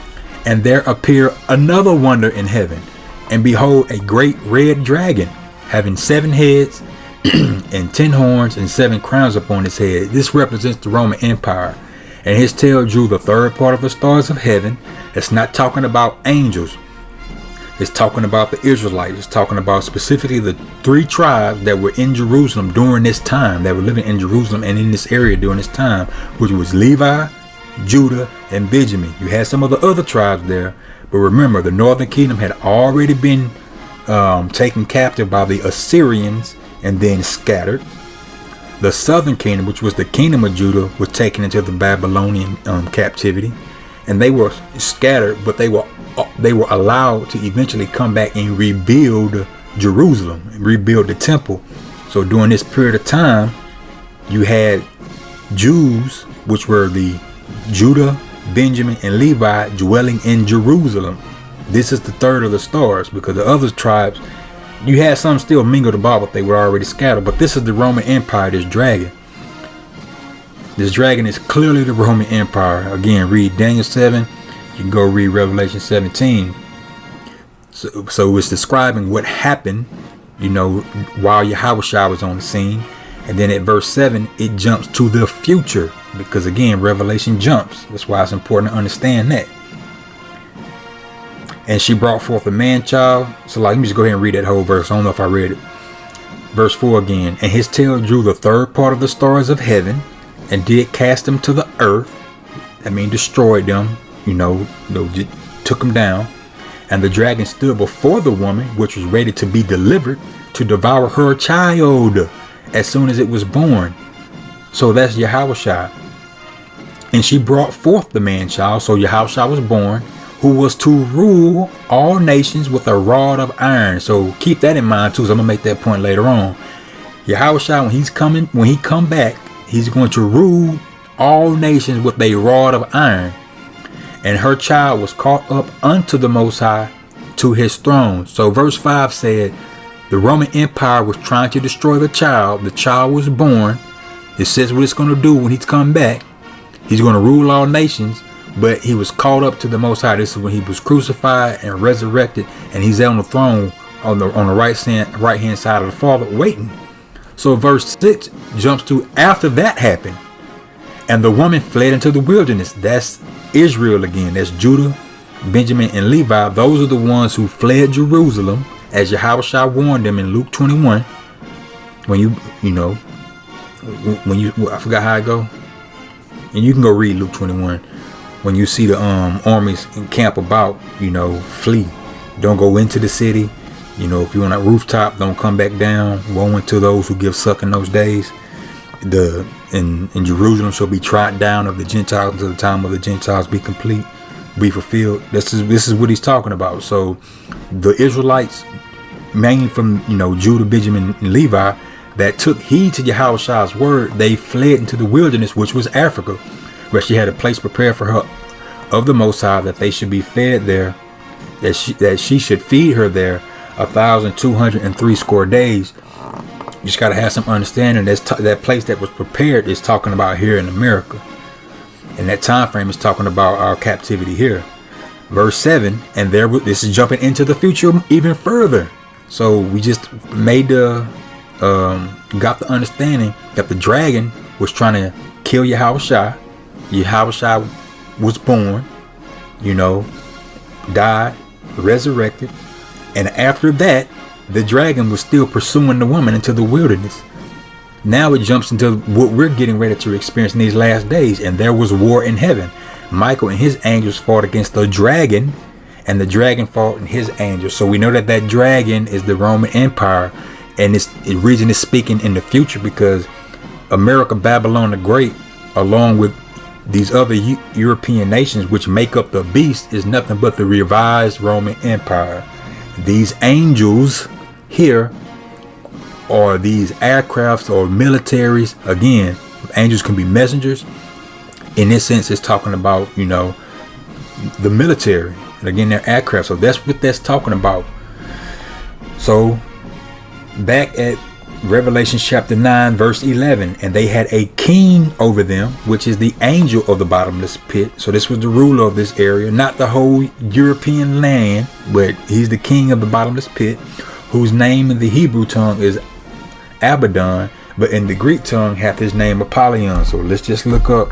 And there appeared another wonder in heaven, and behold, a great red dragon, having 7 heads and 10 horns and 7 crowns upon his head. This represents the Roman Empire, and his tail drew the third part of the stars of heaven. It's not talking about angels. It's talking about the Israelites. It's talking about specifically the 3 tribes that were in Jerusalem during this time, that were living in Jerusalem and in this area during this time, which was Levi, Judah, and Benjamin. You had some of the other tribes there, but remember, the northern kingdom had already been taken captive by the Assyrians and then scattered. The southern kingdom, which was the kingdom of Judah, was taken into the Babylonian captivity, and they were scattered, but they were allowed to eventually come back and rebuild Jerusalem and rebuild the temple. So during this period of time, you had Jews, which were the Judah, Benjamin, and Levi, dwelling in Jerusalem. This is the third of the stars, because the other tribes, you had some still mingled about, but they were already scattered. But this is the Roman Empire, this dragon. This dragon is clearly the Roman Empire. Again, read Daniel 7. You can go read Revelation 17. So it's describing what happened, you know, while Yahushua was on the scene. And then at verse 7, it jumps to the future. because again, Revelation jumps. That's why it's important to understand that. And she brought forth a man child. So like, let me just go ahead and read that whole verse. I don't know if I read it. Verse 4 again. And his tail drew the third part of the stars of heaven, and did cast them to the earth. I mean, destroyed them, took them down. And the dragon stood before the woman, which was ready to be delivered, to devour her child as soon as it was born. So that's Yahushua. And she brought forth the man child. So Yahushua was born, who was to rule all nations with a rod of iron. So keep that in mind too, so I'm gonna make that point later on. Yahushua, when he come back, he's going to rule all nations with a rod of iron. And her child was caught up unto the Most High to his throne. So verse 5 said, the Roman Empire was trying to destroy the child. The child was born. It says what it's going to do when he's come back. He's going to rule all nations. But he was caught up to the Most High. This is when he was crucified and resurrected, and he's on the throne on the right hand side of the Father, waiting. So verse 6 jumps to after that happened, and the woman fled into the wilderness. That's Israel again. That's Judah, Benjamin, and Levi. Those are the ones who fled Jerusalem, as Yahushua warned them in Luke 21. When I forgot how I go, and you can go read Luke 21. When you see the armies encamp about, flee. Don't go into the city. If you're on a rooftop, don't come back down. Woe unto those who give suck in those days. In Jerusalem shall be trodden down of the Gentiles until the time of the Gentiles be complete, be fulfilled. This is what he's talking about. So the Israelites, mainly from Judah, Benjamin, and Levi, that took heed to Yahushua's word, they fled into the wilderness, which was Africa, where she had a place prepared for her of the Most High, that they should be fed there, that she should feed her there 1,260 days. You just got to have some understanding. That place that was prepared is talking about here in America, and that time frame is talking about our captivity here. Verse 7, and this is jumping into the future even further. So we just made got the understanding that the dragon was trying to kill Yahushua. Yahushua was born, died, resurrected, and after that, the dragon was still pursuing the woman into the wilderness. Now it jumps into what we're getting ready to experience in these last days, and there was war in heaven. Michael and his angels fought against the dragon, and the dragon fought and his angels. So we know that dragon is the Roman Empire, and the reason it's speaking in the future because America, Babylon the Great, along with these other European nations which make up the beast, is nothing but the revised Roman Empire. These angels here are these aircrafts or militaries. Again, angels can be messengers. In this sense, it's talking about, the military. And again, they're aircraft. So that's what that's talking about. So back at Revelation chapter 9 verse 11, and they had a king over them, which is the angel of the bottomless pit. So this was the ruler of this area, not the whole European land, but he's the king of the bottomless pit, whose name in the Hebrew tongue is Abaddon, but in the Greek tongue hath his name Apollyon. So let's just look up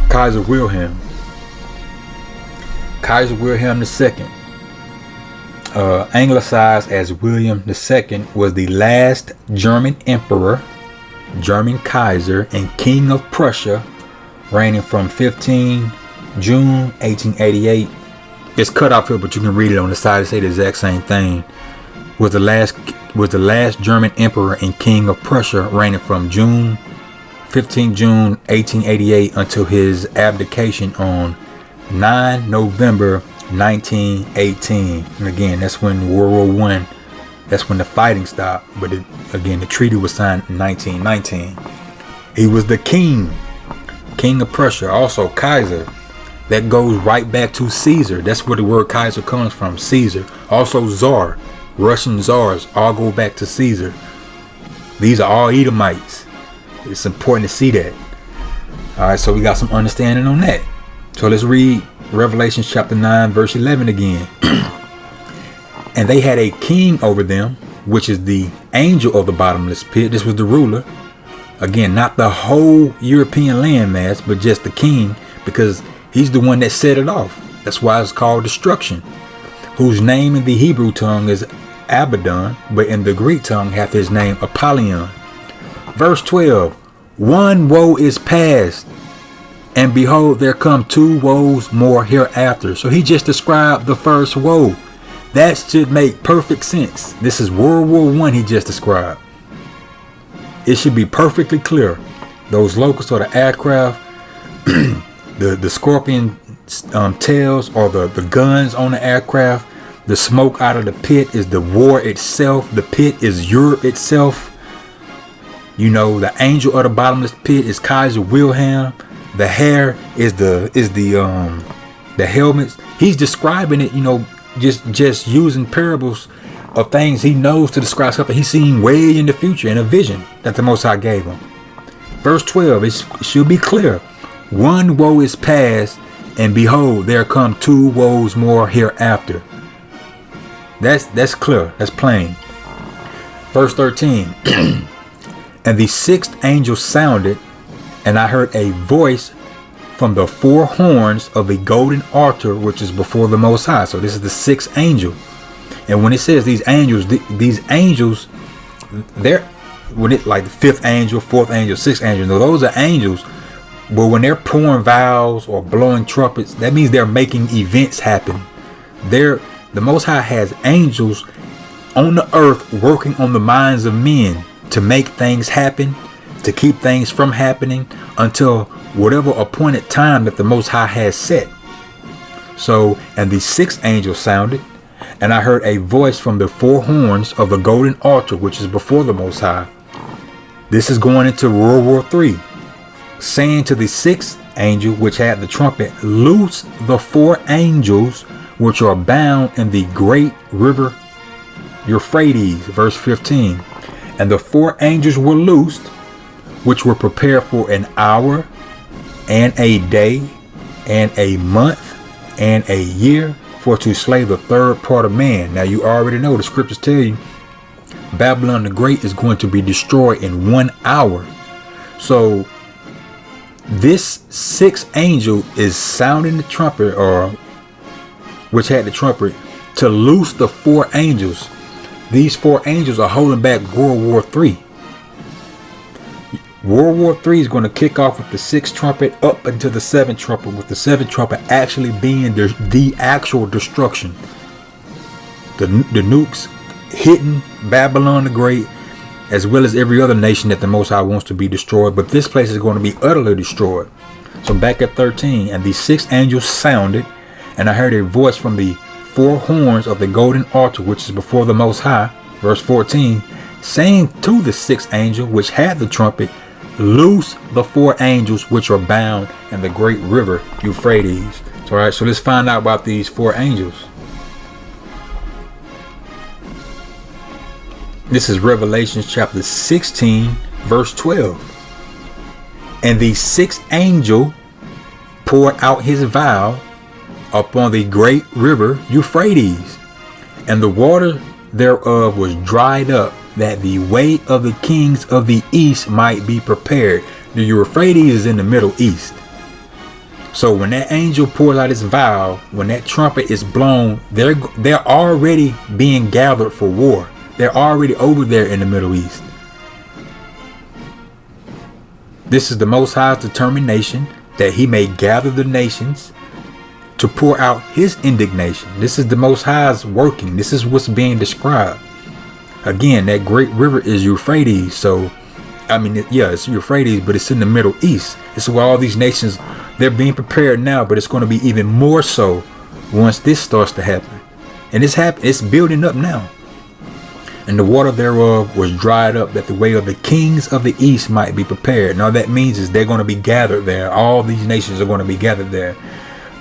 Kaiser Wilhelm II, anglicized as William II, was the last German emperor, German Kaiser, and king of Prussia, reigning from 15 June 1888. It's cut off here, but you can read it on the side. It say the exact same thing. Was the last German emperor and king of Prussia, reigning from 15 June 1888 until his abdication on 9 November 1918. And again, that's when World War I, that's when the fighting stopped. But again, the treaty was signed in 1919. He was the king of Prussia, also Kaiser. That goes right back to Caesar. That's where the word Kaiser comes from, Caesar. Also Tsar, Russian czars, all go back to Caesar. These are all Edomites. It's important to see that. All right, so we got some understanding on that. So let's read Revelation chapter 9 verse 11 again. And they had a king over them, which is the angel of the bottomless pit. This was the ruler, Again, not the whole European landmass, but just the king, because he's the one that set it off. That's why it's called destruction, whose name in the Hebrew tongue is Abaddon, but in the Greek tongue hath his name Apollyon. Verse 12, one woe is past, and behold, there come two woes more hereafter. So he just described the first woe. That should make perfect sense. This is World War I he just described. It should be perfectly clear. Those locusts or the aircraft, the scorpion tails or the guns on the aircraft, the smoke out of the pit is the war itself. The pit is Europe itself. You know, the angel of the bottomless pit is Kaiser Wilhelm. The hair is the helmets. He's describing it, you know, just using parables of things he knows to describe something he's seen way in the future in a vision that the Most High gave him. Verse 12, it should be clear. One woe is past, and behold, there come two woes more hereafter. That's clear. That's plain. Verse 13. And the sixth angel sounded, and I heard a voice from the four horns of the golden altar which is before the Most High. So this is the sixth angel. And when it says these angels, they're when it like the fifth angel, fourth angel, sixth angel. No, those are angels. But when they're pouring vials or blowing trumpets, that means they're making events happen. The Most High has angels on the earth working on the minds of men to make things happen, to keep things from happening until whatever appointed time that the Most High has set. So, and the sixth angel sounded, and I heard a voice from the four horns of the golden altar which is before the Most High. This is going into World War III, saying to the sixth angel which had the trumpet, loose the four angels which are bound in the great river Euphrates. Verse 15. And the four angels were loosed, which were prepared for an hour and a day and a month and a year, for to slay the third part of man. Now you already know the scriptures tell you Babylon the Great is going to be destroyed in 1 hour. So this sixth angel is sounding the trumpet, or which had the trumpet, to loose the four angels. These four angels are holding back World War III. World War III is going to kick off with the sixth trumpet up until the seventh trumpet, with the seventh trumpet actually being the actual destruction. The nukes hitting Babylon the Great, as well as every other nation that the Most High wants to be destroyed. But this place is going to be utterly destroyed. So back at 13, and the sixth angel sounded, and I heard a voice from the four horns of the golden altar which is before the Most High. Verse 14, saying to the sixth angel which had the trumpet, loose the four angels which are bound in the great river Euphrates. All right, so let's find out about these four angels. This is Revelation chapter 16, verse 12. And the sixth angel poured out his vial upon the great river Euphrates, and the water thereof was dried up, that the way of the kings of the east might be prepared. The Euphrates is in the Middle East. So when that angel pours out his vial, when that trumpet is blown, they're already being gathered for war. They're already over there in the Middle East. This is the Most High's determination that he may gather the nations to pour out his indignation. This is the Most High's working. This is what's being described. Again, that great river is Euphrates. So, I mean, yeah, it's Euphrates, but it's in the Middle East. This is why all these nations, they're being prepared now, but it's going to be even more so once this starts to happen. And it's building up now. And the water thereof was dried up, that the way of the kings of the east might be prepared. And all that means is they're going to be gathered there. All these nations are going to be gathered there.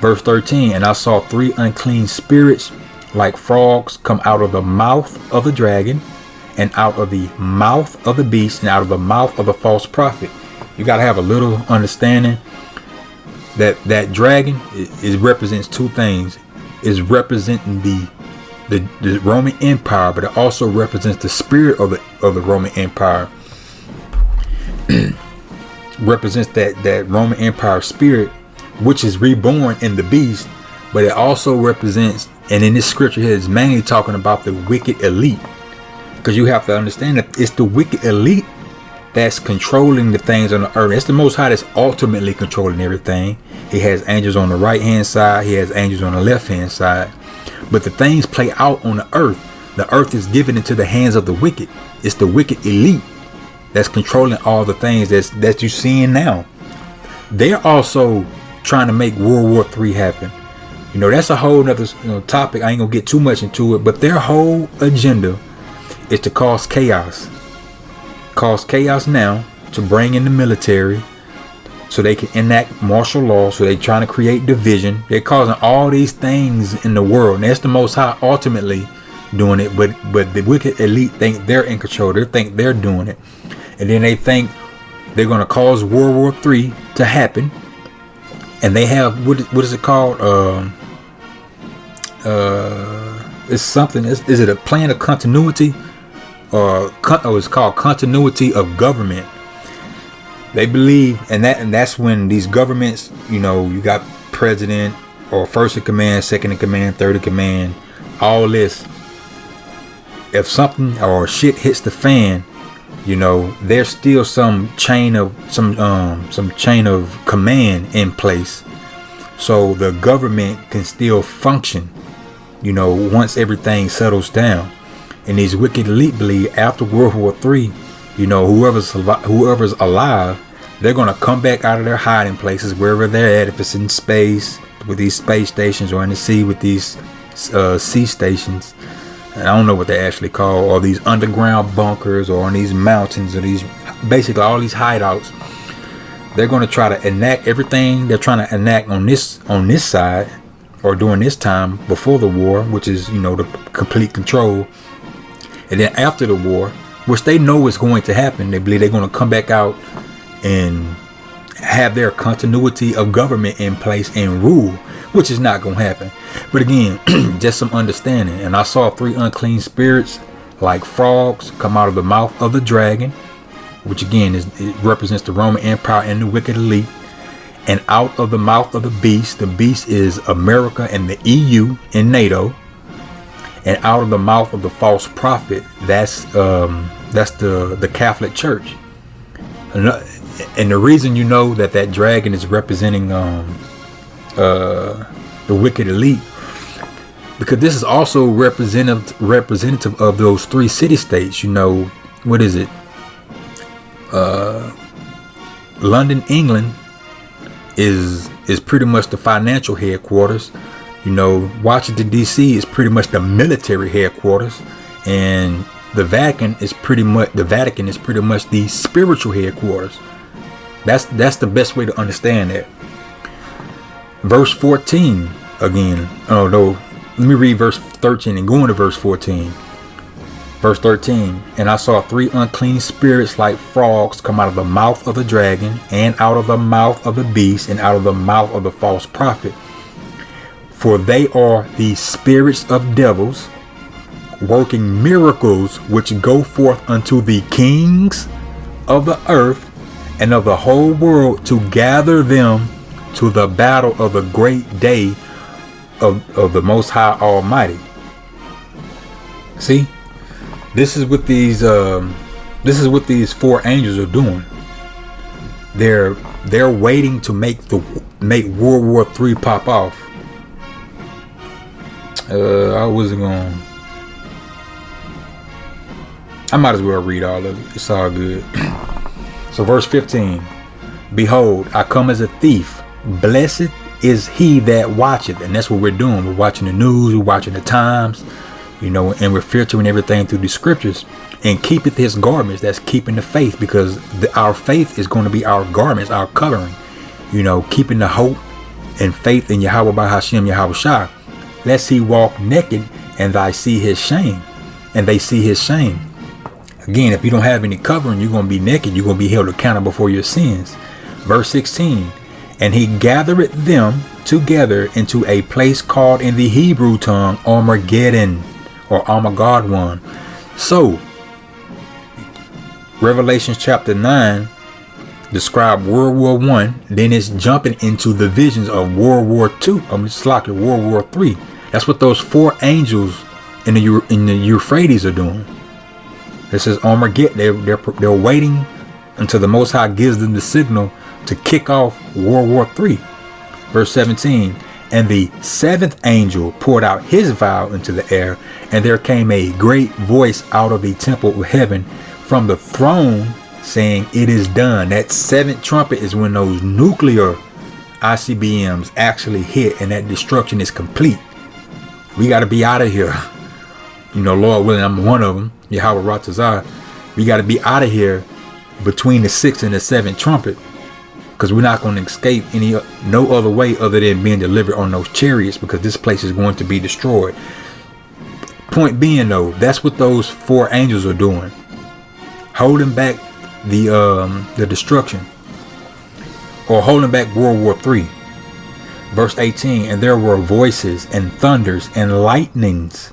Verse 13, and I saw three unclean spirits like frogs come out of the mouth of the dragon, and out of the mouth of the beast, and out of the mouth of the false prophet. You got to have a little understanding that that dragon is represents two things. Is representing the Roman Empire, but it also represents the spirit of the Roman Empire. represents that Roman Empire spirit, which is reborn in the beast. But it also represents, and in this scripture here, is mainly talking about the wicked elite, because you have to understand that it's the wicked elite that's controlling the things on the earth. It's the Most High that's ultimately controlling everything. He has angels on the right hand side, he has angels on the left hand side, but the things play out on the earth. The earth is given into the hands of the wicked. It's the wicked elite that's controlling all the things that you're seeing now. They're also trying to make World War III happen. You know, that's a whole nother topic. I ain't gonna get too much into it, but their whole agenda is to cause chaos. Cause chaos now to bring in the military so they can enact martial law. So they're trying to create division. They're causing all these things in the world. And that's the Most High ultimately doing it. But the wicked elite think they're in control. They think they're doing it. And then they think they're going to cause World War III to happen. And they have, what is it called? It's something. Is it a plan of continuity? Or it's called continuity of government. They believe, and that's when these governments, you know, you got president or first in command, second in command, third in command, all this. If something or shit hits the fan, you know, there's still some chain of command in place, so the government can still function, you know, once everything settles down. And these wicked elite believe after World War III, you know, whoever's alive, they're going to come back out of their hiding places, wherever they're at, if it's in space with these space stations or in the sea with these sea stations. And I don't know what they actually call, or these underground bunkers, or on these mountains, or these, basically all these hideouts. They're going to try to enact everything they're trying to enact on this side, or during this time before the war, which is, you know, the complete control. And then after the war, which they know is going to happen, they believe they're going to come back out and have their continuity of government in place and rule, which is not going to happen. But again, just some understanding. And I saw 3 unclean spirits like frogs come out of the mouth of the dragon, which again it represents the Roman Empire and the wicked elite. And out of the mouth of the beast is America and the EU and NATO. And out of the mouth of the false prophet, that's the Catholic Church. And the reason you know that dragon is representing the wicked elite, because this is also representative of those 3 city-states. You know, what is it? London, England is pretty much the financial headquarters. You know, Washington D.C. is pretty much the military headquarters, and the Vatican is pretty much the spiritual headquarters. That's the best way to understand that. Verse 14 again. Oh no, let me read verse 13 and go into verse 14. Verse 13, and I saw 3 unclean spirits like frogs come out of the mouth of the dragon, and out of the mouth of the beast, and out of the mouth of the false prophet. For they are the spirits of devils, working miracles, which go forth unto the kings of the earth and of the whole world, to gather them to the battle of the great day of the Most High Almighty. See, this is what these 4 angels are doing. They're waiting to make World War III pop off. I might as well read all of it. It's all good. So verse 15, behold, I come as a thief. Blessed is he that watcheth. And that's what we're doing. We're watching the news. We're watching the times, you know, and we're filtering everything through the scriptures. And keepeth his garments. That's keeping the faith, because our faith is going to be our garments, our covering. You know, keeping the hope and faith in Yahweh by Hashem Yahweh Shai. Lest he walk naked and they see his shame. Again, if you don't have any covering, you're going to be naked. You're going to be held accountable for your sins. Verse 16, and he gathereth them together into a place called in the Hebrew tongue Armageddon, or Armageddon. So, Revelation chapter 9 describe World War One. Then it's jumping into the visions of World War Two. It's like World War Three. That's what those 4 angels in the Euphrates are doing. This is Armageddon. They're waiting until the Most High gives them the signal to kick off World War III. Verse 17, and the 7th angel poured out his vial into the air, and there came a great voice out of the temple of heaven from the throne saying, it is done. That 7th trumpet is when those nuclear ICBMs actually hit and that destruction is complete. We got to be out of here. Lord willing, I'm one of them. Yahweh Ratazar. We got to be out of here between the 6th and the 7th trumpet, because we're not going to escape no other way other than being delivered on those chariots, because this place is going to be destroyed. Point being, though, that's what those 4 angels are doing, holding back the destruction, or holding back World War III. Verse 18, and there were voices and thunders and lightnings,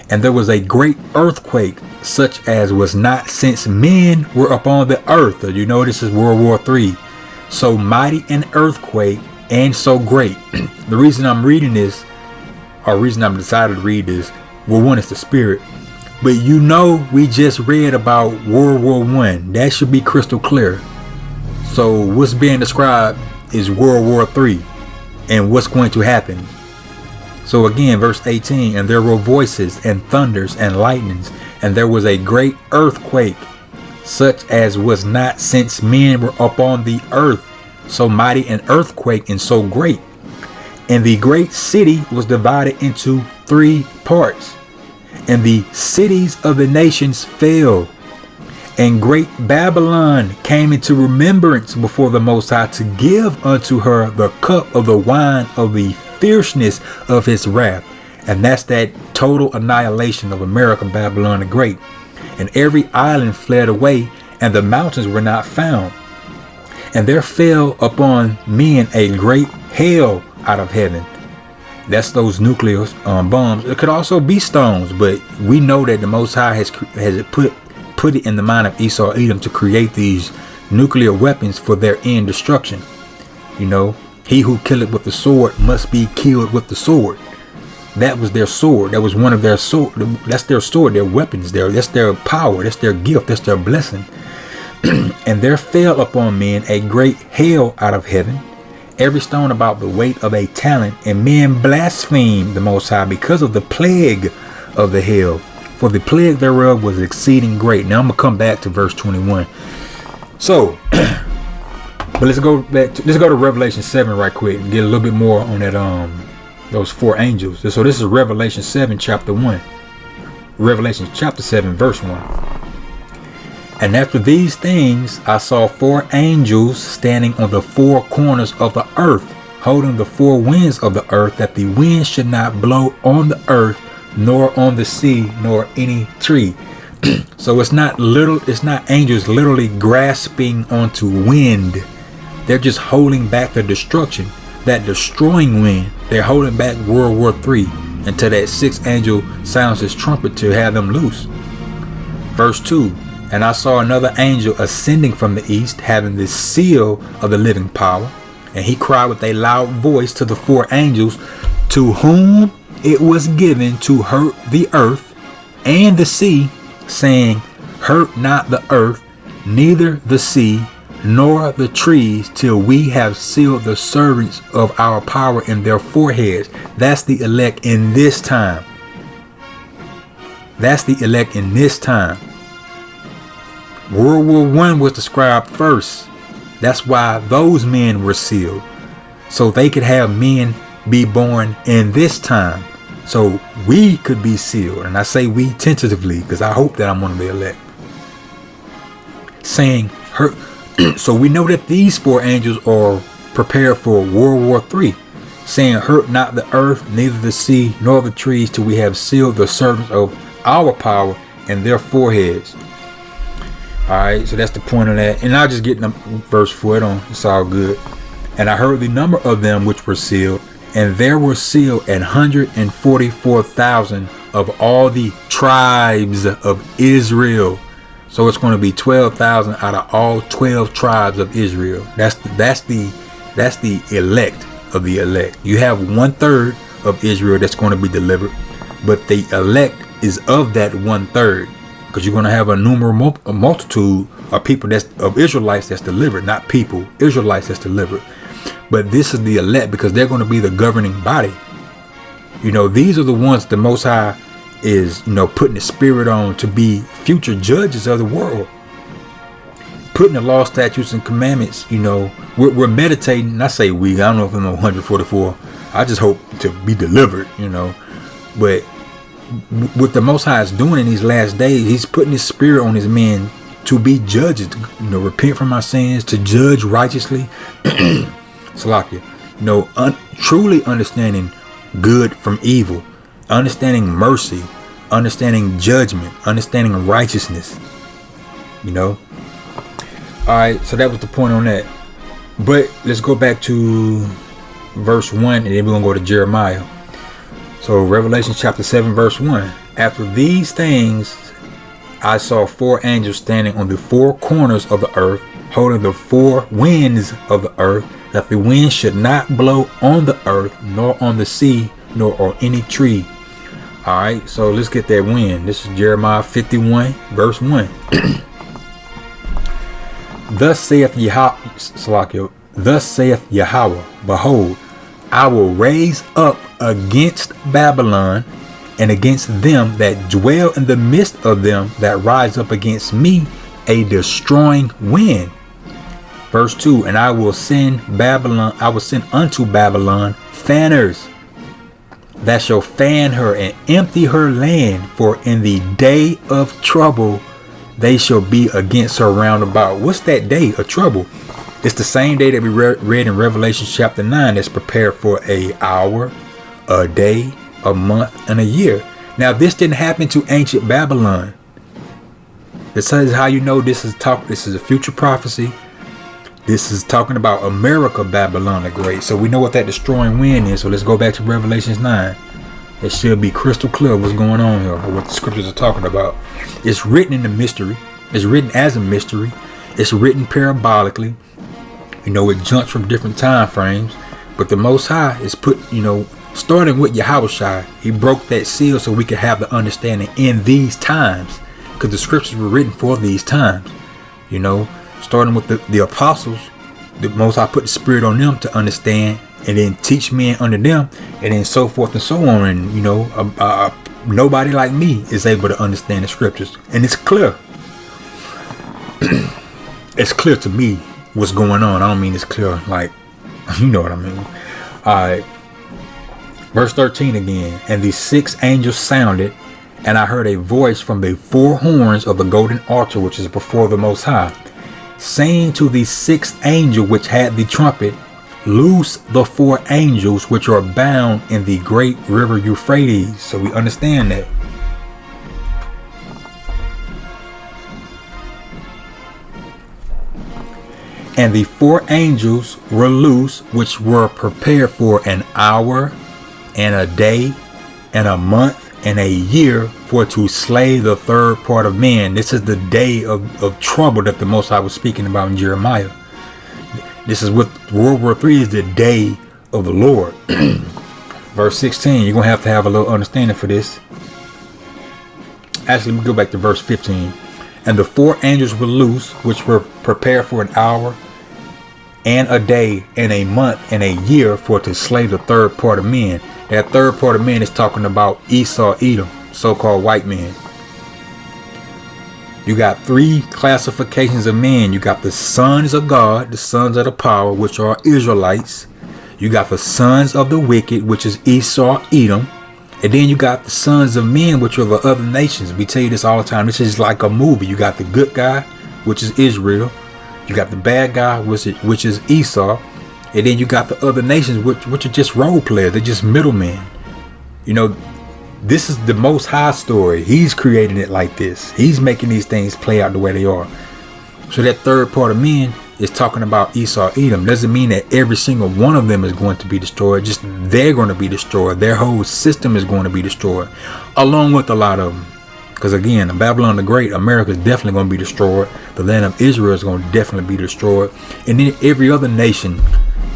and there was a great earthquake, such as was not since men were upon the earth. This is World War III. So mighty an earthquake and so great. The reason I'm reading this, or reason I'm decided to read this, well, one is the spirit. But we just read about World War I. That should be crystal clear. So what's being described is World War III and what's going to happen. So again, verse 18, and there were voices and thunders and lightnings, and there was a great earthquake, such as was not since men were upon the earth, so mighty an earthquake and so great. And the great city was divided into 3 parts, and the cities of the nations fell. And great Babylon came into remembrance before the Most High to give unto her the cup of the wine of the fierceness of his wrath. And that's that total annihilation of America, Babylon the Great. And every island fled away, and the mountains were not found. And there fell upon men a great hail out of heaven. That's those nuclear bombs. It could also be stones, but we know that the Most High has put it in the mind of Esau Edom to create these nuclear weapons for their end destruction. He who killeth with the sword must be killed with the sword. That was their sword. That was one of their sword. That's their sword, their weapons. That's their power. That's their gift. That's their blessing. And there fell upon men a great hail out of heaven, every stone about the weight of a talent, and men blasphemed the Most High because of the plague of the hail, for the plague thereof was exceeding great. Now I'm gonna come back to verse 21. So, but let's go to Revelation 7 right quick and get a little bit more on that those 4 angels. So this is Revelation 7 chapter 1. Revelation chapter 7 verse 1. And after these things I saw 4 angels standing on the 4 corners of the earth, holding the 4 winds of the earth, that the wind should not blow on the earth, nor on the sea, nor any tree. So it's not angels literally grasping onto wind. They're just holding back the destruction, that destroying wind. They're holding back World War III until that 6th angel sounds his trumpet to have them loose. Verse 2, and I saw another angel ascending from the east, having the seal of the living power. And he cried with a loud voice to the 4 angels, to whom it was given to hurt the earth and the sea, saying, hurt not the earth, neither the sea, nor the trees, till we have sealed the servants of our power in their foreheads. That's the elect in this time. That's the elect in this time. World War I was described first. That's why those men were sealed, so they could have men be born in this time, so we could be sealed. And I say we tentatively, because I hope that I'm one of the elect. Saying hurt. So we know that these 4 angels are prepared for World War III, saying, hurt not the earth, neither the sea, nor the trees, till we have sealed the servants of our power in their foreheads. Alright, so that's the point of that. And I'll just get verse 4 on. It's all good. And I heard the number of them which were sealed, and there were sealed 144,000 of all the tribes of Israel. So it's going to be 12,000 out of all 12 tribes of Israel. That's the elect of the elect. You have 1/3 of Israel that's going to be delivered, but the elect is of that 1/3, because you're going to have a multitude of people of Israelites that's delivered, not people, Israelites that's delivered. But this is the elect, because they're going to be the governing body. These are the ones the Most High is, putting the spirit on to be future judges of the world. Putting the law, statutes, and commandments, we're meditating. I say we, I don't know if I'm 144. I just hope to be delivered, But what the Most High is doing in these last days, he's putting his spirit on his men to be judges, to, repent from our sins, to judge righteously. Salakia, truly understanding good from evil, understanding mercy, understanding judgment, understanding righteousness. Alright, so that was the point on that. But let's go back to verse 1, and then we're going to go to Jeremiah. So Revelation chapter 7 verse 1. After these things I saw 4 angels standing on the 4 corners of the earth, holding the 4 winds of the earth, that the wind should not blow on the earth, nor on the sea, nor on any tree. Alright, so let's get that wind. This is Jeremiah 51 verse 1. Thus saith Yahweh, behold, I will raise up against Babylon and against them that dwell in the midst of them that rise up against me a destroying wind. Verse 2, and I will send unto Babylon fanners that shall fan her and empty her land, for in the day of trouble they shall be against her round about. What's that day of trouble? It's the same day that we read in Revelation chapter 9 that's prepared for an hour, a day, a month, and a year. Now, this didn't happen to ancient Babylon. This is how you know this is a future prophecy. This is talking about America, Babylon the Great. So we know what that destroying wind is. So let's go back to Revelation 9. It should be crystal clear what's going on here, or what the scriptures are talking about. It's written in the mystery. It's written as a mystery. It's written parabolically. It jumps from different time frames. But the Most High is put, starting with Yahushua, he broke that seal so we could have the understanding in these times. Because the scriptures were written for these times. Starting with the apostles, the Most High put the spirit on them to understand, and then teach men under them, and then so forth and so on. And nobody like me is able to understand the scriptures, and it's clear. It's clear to me what's going on. I don't mean it's clear like, you know what I mean. Alright, verse 13 again. And the 6 angels sounded, and I heard a voice from the 4 horns of the golden altar which is before the Most High, saying to the 6th angel which had the trumpet, loose the 4 angels which are bound in the great river Euphrates. So we understand that. And the 4 angels were loose, which were prepared for an hour, and a day, and a month, and a year, for to slay the 3rd part of men. This is the day of trouble that the Most High was speaking about in Jeremiah. This is what World War III is, the day of the Lord. Verse 16, you're going to have a little understanding for this. Actually, let me go back to verse 15. And the 4 angels were loose, which were prepared for an hour, and a day, and a month, and a year, for to slay the 3rd part of men. That 3rd part of men is talking about Esau, Edom, so-called white men. You got 3 classifications of men. You got the sons of God, the sons of the power, which are Israelites. You got the sons of the wicked, which is Esau, Edom. And then you got the sons of men, which are the other nations. We tell you this all the time. This is like a movie. You got the good guy, which is Israel. You got the bad guy, which is Esau. And then you got the other nations, which are just role players. They're just middlemen. This is the Most High story. He's creating it like this. He's making these things play out the way they are. So that 3rd part of men is talking about Esau, Edom. Doesn't mean that every single one of them is going to be destroyed. Just they're going to be destroyed. Their whole system is going to be destroyed, along with a lot of them. Because again, Babylon the Great, America is definitely going to be destroyed. The land of Israel is going to definitely be destroyed. And then every other nation,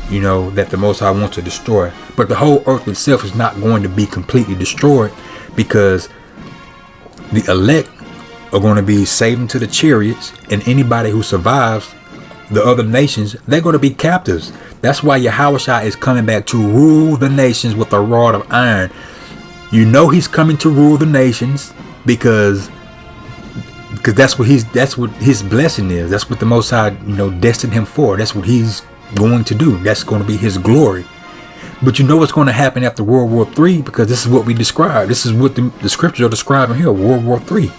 you know, that the Most High wants to destroy. But the whole earth itself is not going to be completely destroyed, because the elect are going to be saved into the chariots, and anybody who survives, the other nations, they're going to be captives. That's why Yahushua is coming back to rule the nations with a rod of iron. You know he's coming to rule the nations because that's what his blessing is. That's what the Most High, you know, destined him for. That's what he's going to do. That's going to be his glory. But you know what's going to happen after World War III, because this is what we describe. This is what the scriptures are describing here, World War III.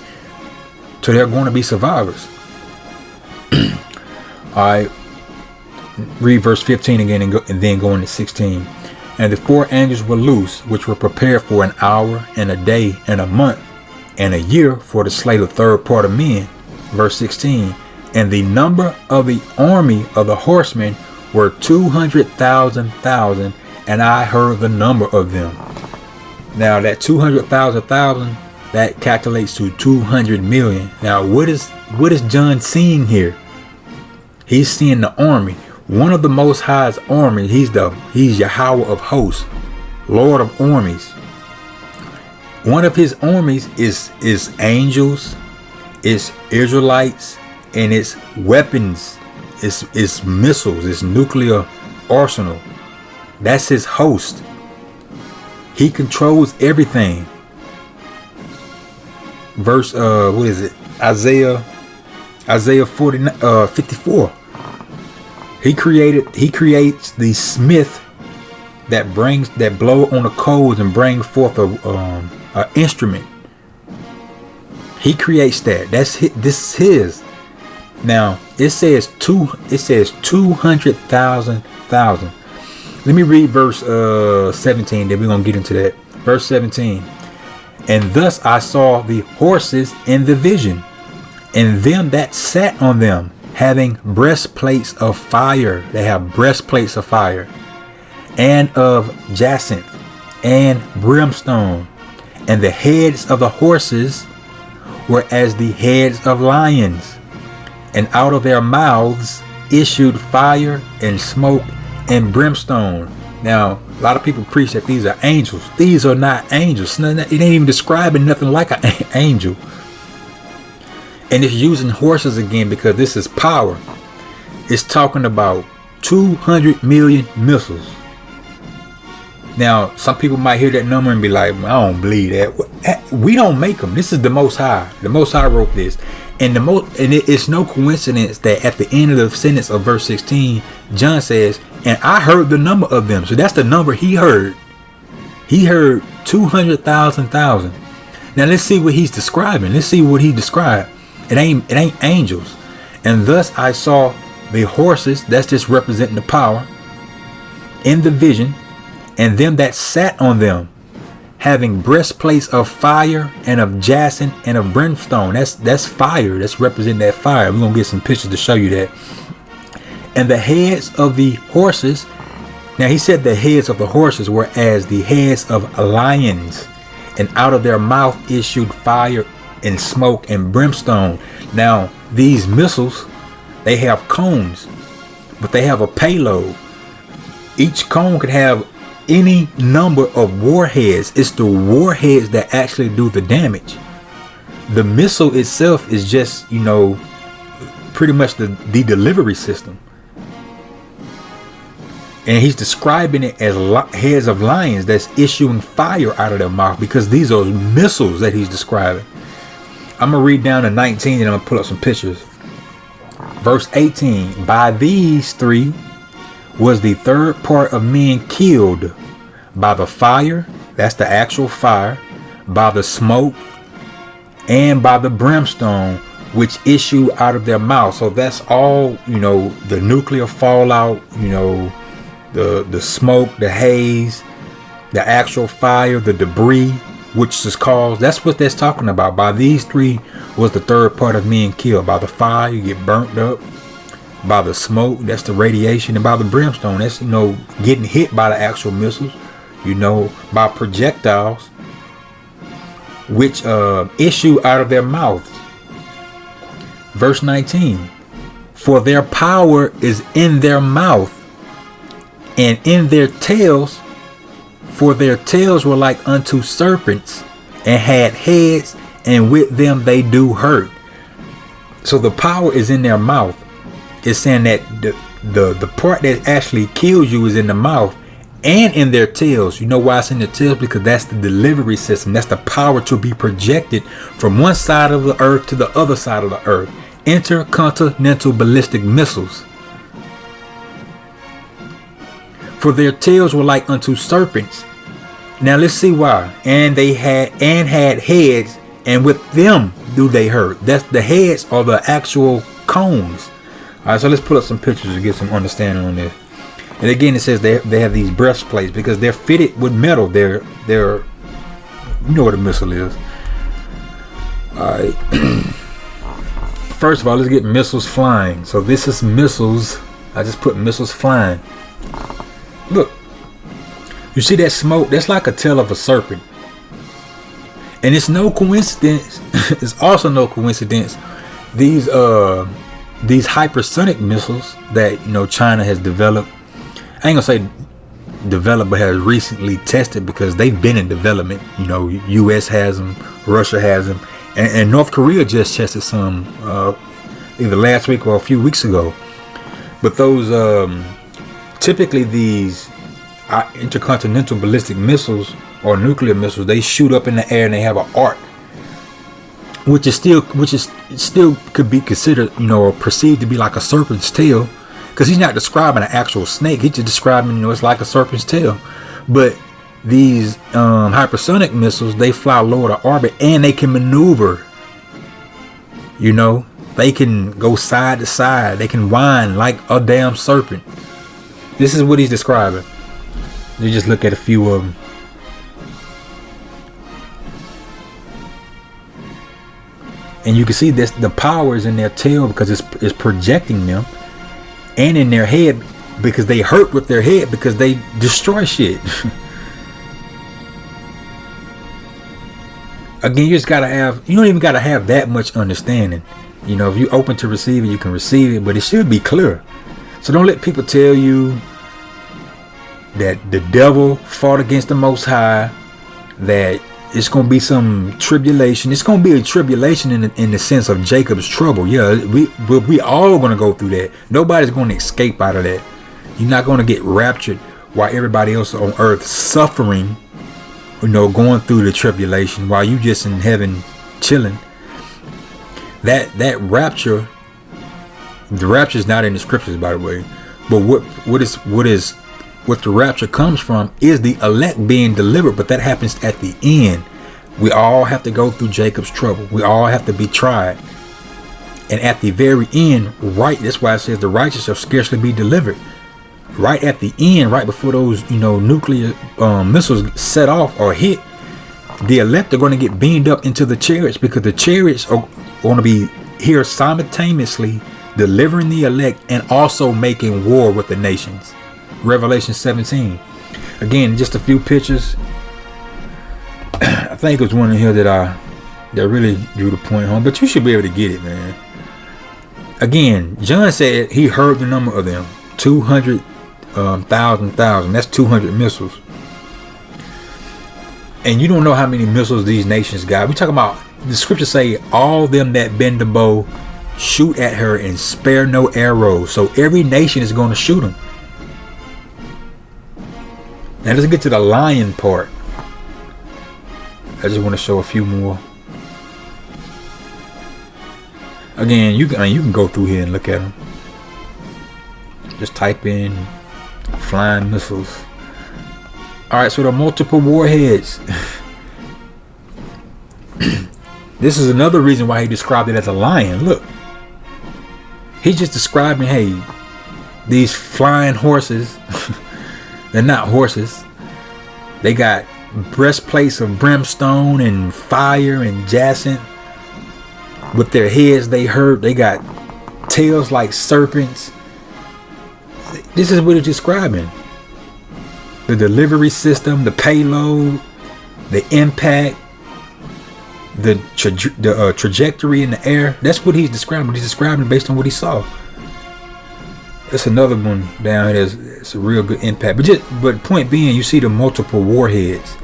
So they're going to be survivors. Alright, read verse 15 again and then go into 16. And the 4 angels were loose, which were prepared for an hour and a day and a month and a year for to slay the third part of men. Verse 16. And the number of the army of the horsemen were 200,000, and I heard the number of them. Now that 200,000, that calculates to 200 million. Now what is John seeing here? He's seeing the army. One of the Most High's army. He's Yahweh of hosts, Lord of armies. One of his armies is angels, it's Israelites, and it's weapons, it's missiles, it's nuclear arsenal. That's his host. He controls everything. Verse what is it? Isaiah 54. He creates the smith that blow on the coals and bring forth a instrument. He creates that. This is his. Now it says 200,000. Let me read verse 17. Then we're gonna get into that. Verse 17. And thus I saw the horses in the vision, and them that sat on them, having breastplates of fire. They have breastplates of fire, and of jacinth, and brimstone. And the heads of the horses were as the heads of lions, and out of their mouths issued fire and smoke and brimstone. Now, a lot of people preach that these are angels. These are not angels. It ain't even describing nothing like an angel. And it's using horses again because this is power. It's talking about 200 million missiles. Now, some people might hear that number and be like, I don't believe that. We don't make them. This is the Most High. The Most High wrote this. And it's no coincidence that at the end of the sentence of verse 16, John says, and I heard the number of them. So that's the number he heard. He heard 200,000. Now let's see what he's describing. Let's see what he described. It ain't angels. And thus I saw the horses, that's just representing the power, in the vision, and them that sat on them, having breastplates of fire and of jacinth and of brimstone. That's fire. That's representing that fire. We're gonna get some pictures to show you that. And the heads of the horses. Now he said the heads of the horses were as the heads of lions, and out of their mouth issued fire and smoke and brimstone. Now these missiles, they have cones, but they have a payload. Each cone could have any number of warheads. It's the warheads that actually do the damage. The missile itself is just, pretty much the delivery system. And he's describing it as heads of lions that's issuing fire out of their mouth, because these are missiles that he's describing. I'm going to read down to 19 and I'm going to pull up some pictures. Verse 18. By these three was the third part of men killed, by the fire, that's the actual fire, by the smoke, and by the brimstone, which issue out of their mouth. So that's all, the nuclear fallout, the smoke, the haze, the actual fire, the debris, which is caused. That's what that's talking about. By these three was the third part of men killed. By the fire, you get burnt up. By the smoke, that's the radiation. And by the brimstone, that's, getting hit by the actual missiles, by projectiles. which issue out of their mouths. Verse 19. For their power is in their mouth, and in their tails, for their tails were like unto serpents, and had heads, and with them they do hurt. So the power is in their mouth. It's saying that the part that actually kills you is in the mouth and in their tails. You know why it's in their tails? Because that's the delivery system. That's the power to be projected from one side of the earth to the other side of the earth. Intercontinental ballistic missiles. For their tails were like unto serpents. Now let's see why. And they had heads, and with them do they hurt. That's the heads are the actual cones. All right, so let's pull up some pictures to get some understanding on this. And again, it says they have these breastplates because they're fitted with metal. They're you know what a missile is. All right. First of all, let's get missiles flying. So this is missiles. I just put missiles flying. Look, you see that smoke? That's like a tail of a serpent. And it's no coincidence. It's also no coincidence. These hypersonic missiles that China has developed. I ain't gonna say developed, but has recently tested because they've been in development. U.S. has them, Russia has them, and North Korea just tested some either last week or a few weeks ago. But those typically these intercontinental ballistic missiles or nuclear missiles, they shoot up in the air and they have an arc, which is still could be considered or perceived to be like a serpent's tail, because he's not describing an actual snake. He's just describing it's like a serpent's tail. But these hypersonic missiles, they fly lower to orbit and they can maneuver. They can go side to side. They can wind like a damn serpent. This is what he's describing. You just look at a few of them. And you can see this, the power is in their tail because it's projecting them, and in their head because they hurt with their head because they destroy shit. Again, you don't even gotta have that much understanding. If you're open to receive it, you can receive it, but it should be clear. So don't let people tell you that the devil fought against the Most High, that it's going to be some tribulation. It's going to be a tribulation in the sense of Jacob's trouble. Yeah, we all going to go through that. Nobody's going to escape out of that. You're not going to get raptured while everybody else on earth suffering, going through the tribulation while you just in heaven chilling. That rapture, the rapture is not in the scriptures, by the way. But what the rapture comes from is the elect being delivered, but that happens at the end. We all have to go through Jacob's trouble. We all have to be tried. And at the very end, right, that's why it says the righteous shall scarcely be delivered. Right at the end, right before those, nuclear missiles set off or hit, the elect are going to get beamed up into the chariots, because the chariots are going to be here simultaneously delivering the elect and also making war with the nations. Revelation 17. Again, just a few pictures. I think it was one in here that really drew the point home, but you should be able to get it, man. Again, John said he heard the number of them, 200,000. That's 200 missiles. And you don't know how many missiles these nations got. We talking about, the scriptures say, all them that bend the bow shoot at her and spare no arrows. So every nation is going to shoot them. Now let's get to the lion part. I just want to show a few more. Again, you can go through here and look at them. Just type in flying missiles. Alright, so the multiple warheads. This is another reason why he described it as a lion. Look. He's just describing, hey, these flying horses. They're not horses. They got breastplates of brimstone and fire and jacinth. With their heads they hurt. They got tails like serpents. This is what it's describing. The delivery system, the payload, the impact. the trajectory in the air. That's what he's describing. He's describing based on what he saw. That's another one down here. It's a real good impact. But point being, you see the multiple warheads,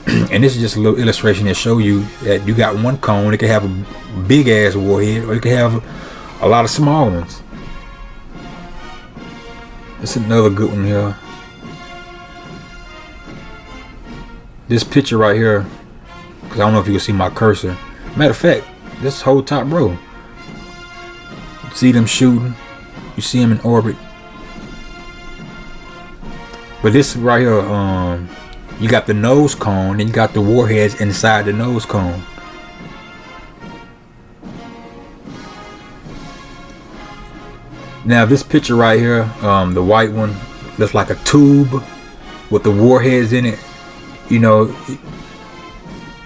and this is just a little illustration that show you that you got one cone. It can have a big ass warhead, or it can have a lot of small ones. That's another good one here. This picture right here, because I don't know if you can see my cursor. Matter of fact, this whole top row. See them shooting. You see them in orbit. But this right here, you got the nose cone, and you got the warheads inside the nose cone. Now this picture right here, the white one, looks like a tube with the warheads in it. You know,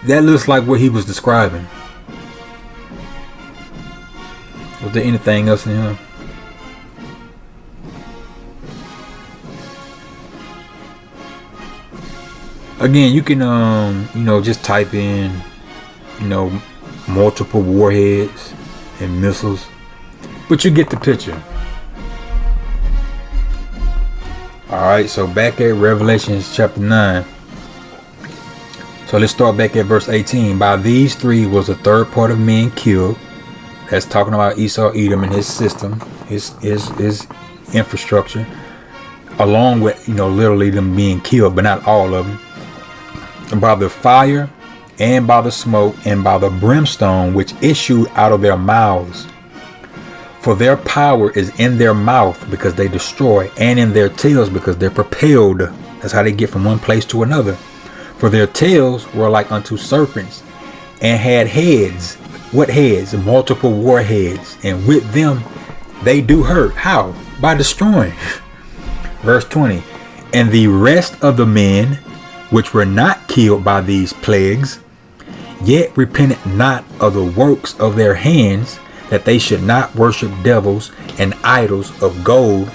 that looks like what he was describing. Was there anything else in here? Again, you can you know, just type in, you know, multiple warheads and missiles, but you get the picture. Alright, so back at Revelation chapter 9. So let's start back at verse 18. By these three was a third part of men killed. That's talking about Esau, Edom, and his system, his infrastructure, along with, you know, literally them being killed, but not all of them. By the fire, and by the smoke, and by the brimstone which issued out of their mouths. For their power is in their mouth, because they destroy, and in their tails, because they're propelled. That's how they get from one place to another. For their tails were like unto serpents, and had heads. What heads? Multiple warheads. And with them they do hurt. How? By destroying. Verse 20. And the rest of the men which were not killed by these plagues, yet repented not of the works of their hands, that they should not worship devils and idols of gold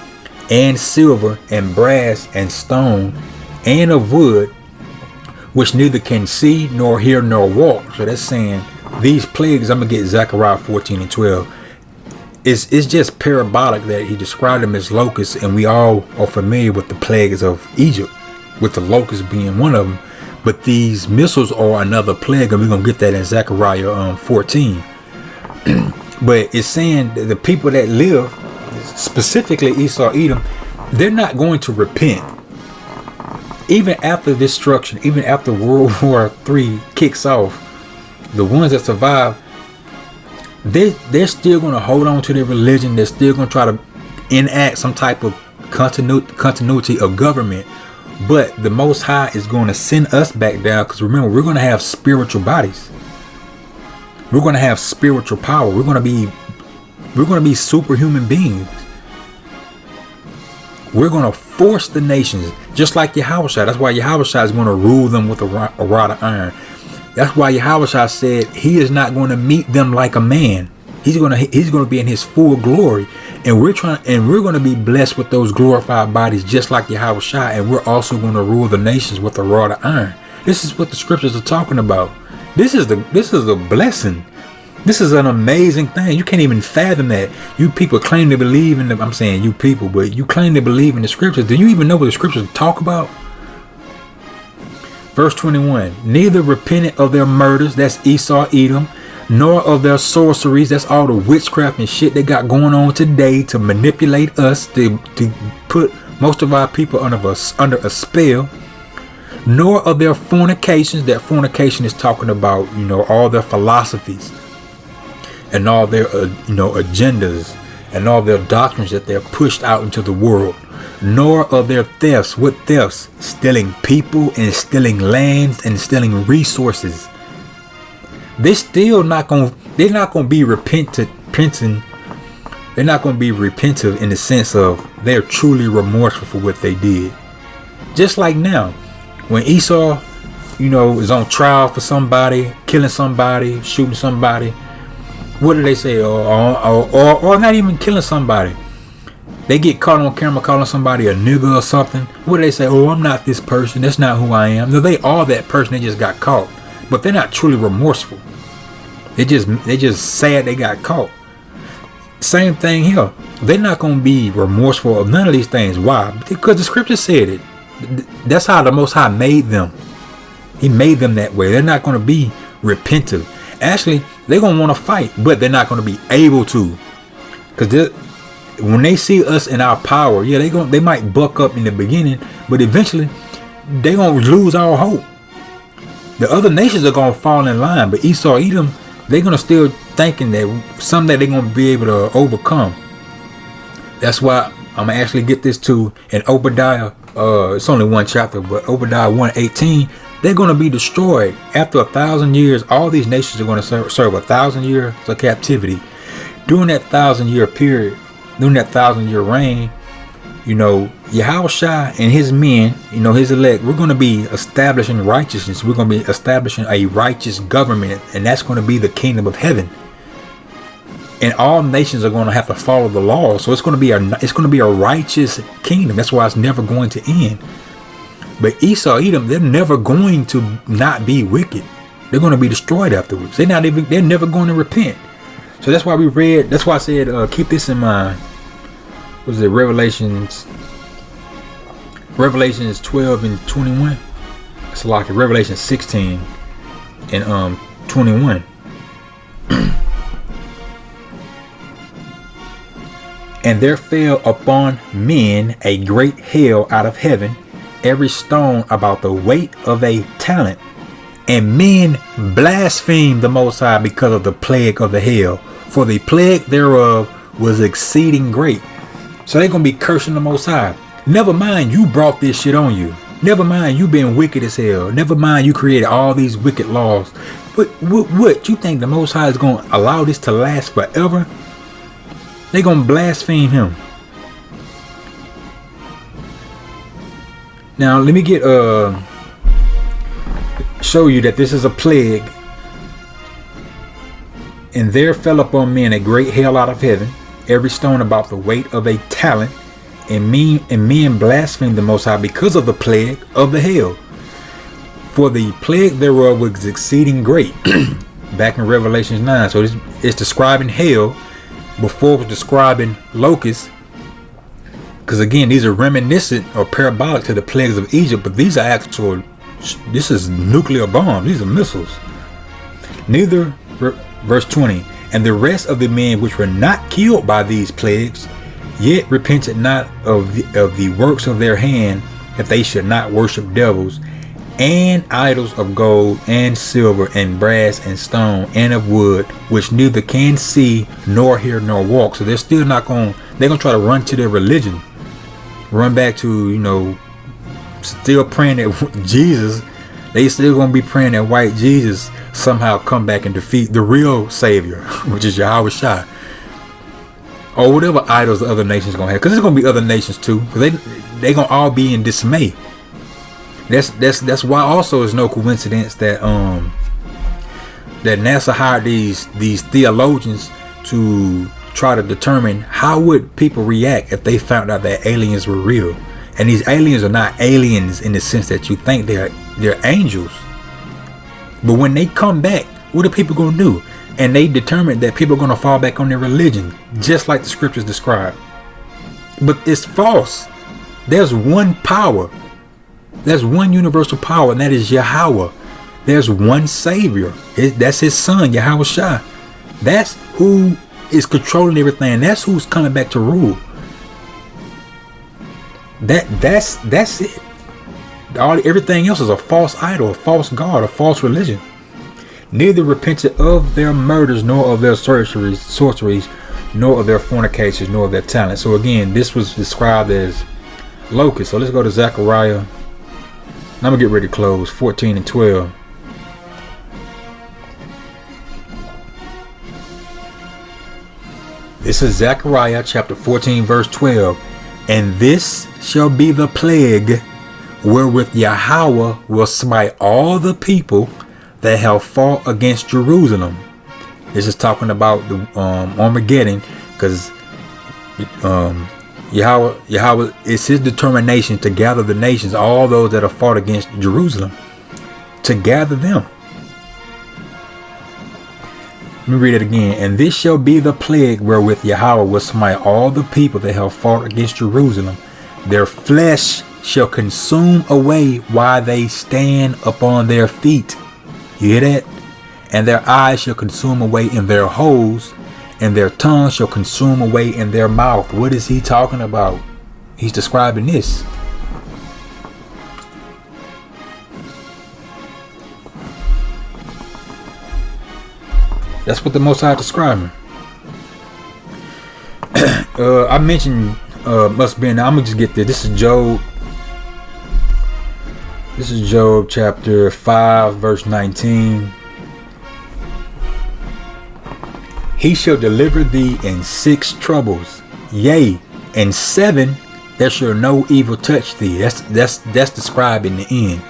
and silver and brass and stone and of wood, which neither can see nor hear nor walk. So that's saying these plagues, I'm going to get Zechariah 14 and 12. It's just parabolic that he described them as locusts, and we all are familiar with the plagues of Egypt, with the locusts being one of them. But these missiles are another plague, and we're going to get that in Zechariah 14. But it's saying that the people that live, specifically Esau, Edom, they're not going to repent. Even after destruction, even after World War III kicks off, the ones that survive, they're still going to hold on to their religion. They're still going to try to enact some type of continuity of government. But the Most High is going to send us back down, because remember, we're going to have spiritual bodies. We're going to have spiritual power. We're going to be superhuman beings. We're going to force the nations, just like Yahushua. That's why Yahushua is going to rule them with a rod of iron. That's why Yahushua said he is not going to meet them like a man. He's going to be in his full glory, and we're going to be blessed with those glorified bodies, just like Yahushua. And we're also going to rule the nations with a rod of iron. This is what the scriptures are talking about. This is a blessing. This is an amazing thing. You can't even fathom that. You people claim to believe in I'm saying you people, but you claim to believe in the scriptures. Do you even know what the scriptures talk about? Verse 21. Neither repented of their murders, that's Esau, Edom, nor of their sorceries, that's all the witchcraft and shit they got going on today to manipulate us, to put most of our people under a spell. Nor of their fornications. That fornication is talking about, you know, all their philosophies and all their agendas and all their doctrines that they're pushed out into the world. Nor of their thefts. What thefts? Stealing people and stealing lands and stealing resources. They're not going to be repentant. They're not going to be repentant in the sense of they're truly remorseful for what they did. Just like now, when Esau, you know, is on trial for somebody, killing somebody, shooting somebody, what do they say? Or not even killing somebody. They get caught on camera calling somebody a nigger or something. What do they say? Oh, I'm not this person. That's not who I am. No, they are that person. They just got caught. but they're not truly remorseful. They just sad they got caught. Same thing here. They're not going to be remorseful of none of these things. Why? Because the scripture said it. That's how the Most High made them. He made them that way. They're not going to be repentant. Actually, they're going to want to fight, but they're not going to be able to. Because when they see us in our power, yeah, they might buck up in the beginning, but eventually they're going to lose all hope. The other nations are going to fall in line, but Esau, Edom, they're going to still thinking that someday they're going to be able to overcome. That's why I'm going to actually get this to in Obadiah. It's only one chapter, but Obadiah 1:18, they're going to be destroyed after 1,000 years. All these nations are going to serve 1,000 years of captivity. During that 1,000-year period, during that 1,000-year reign, Yahushua and his men, his elect, we're going to be establishing righteousness. We're going to be establishing a righteous government, and that's going to be the kingdom of heaven. And all nations are going to have to follow the law. So it's going to be a righteous kingdom. That's why it's never going to end. But Esau, Edom, they're never going to not be wicked. They're going to be destroyed afterwards. They're never going to repent. So that's why that's why I said, keep this in mind. Was it Revelations 12 and 21? It's like Revelation 16 and 21. And there fell upon men a great hail out of heaven, every stone about the weight of a talent. And men blasphemed the Most High because of the plague of the hail, for the plague thereof was exceeding great. So they're going to be cursing the Most High. Never mind you brought this shit on you. Never mind you being wicked as hell. Never mind you created all these wicked laws. But what you think the Most High is going to allow this to last forever? They're going to blaspheme him. Now let me show you that this is a plague. And there fell upon men a great hail out of heaven, every stone about the weight of a talent, and men blasphemed the Most High because of the plague of the hail. For the plague thereof was exceeding great. Back in Revelation 9. So it's describing hail before it was describing locusts. Because again, these are reminiscent or parabolic to the plagues of Egypt, but these are actual, this is nuclear bombs. These are missiles. Verse 20, and the rest of the men which were not killed by these plagues, yet repented not of the works of their hand, that they should not worship devils, and idols of gold, and silver, and brass, and stone, and of wood, which neither can see, nor hear, nor walk. So they're still not going, they're going to try to run to their religion. Run back to, still praying that Jesus, they still going to be praying that white Jesus somehow come back and defeat the real Savior, which is Yahushua. Or whatever idols the other nations going to have. Because there's going to be other nations too. Because they going to all be in dismay. That's why also it's no coincidence that that NASA hired these theologians to try to determine how would people react if they found out that aliens were real. And these aliens are not aliens in the sense that you think they're angels. But when they come back, what are people going to do? And they determined that people are going to fall back on their religion, just like the scriptures describe. But it's false. There's one power. There's one universal power, and that is Yahweh. There's one Savior. That's his son, Yahushua. That's who is controlling everything. That's who's coming back to rule. That's it. Everything else is a false idol, a false god, a false religion. Neither repented of their murders, nor of their sorceries, nor of their fornications, nor of their talent. So again, this was described as locusts. So let's go to Zechariah. I'm going to get ready to close. 14 and 12. This is Zechariah chapter 14 verse 12. And this shall be the plague wherewith Yahweh will smite all the people that have fought against Jerusalem. This is talking about the Armageddon, because Yahweh, it's his determination to gather the nations, all those that have fought against Jerusalem, to gather them. Let me read it again. And this shall be the plague wherewith Yahweh will smite all the people that have fought against Jerusalem. Their flesh shall consume away while they stand upon their feet. You hear that? And their eyes shall consume away in their holes, and their tongue shall consume away in their mouth. What is he talking about? He's describing this. That's what the Most High describing. I mentioned must be. I'm gonna just get there. This is Job. This is Job chapter 5, verse 19. He shall deliver thee in 6 troubles, yea, in 7 there shall no evil touch thee. That's described in the end.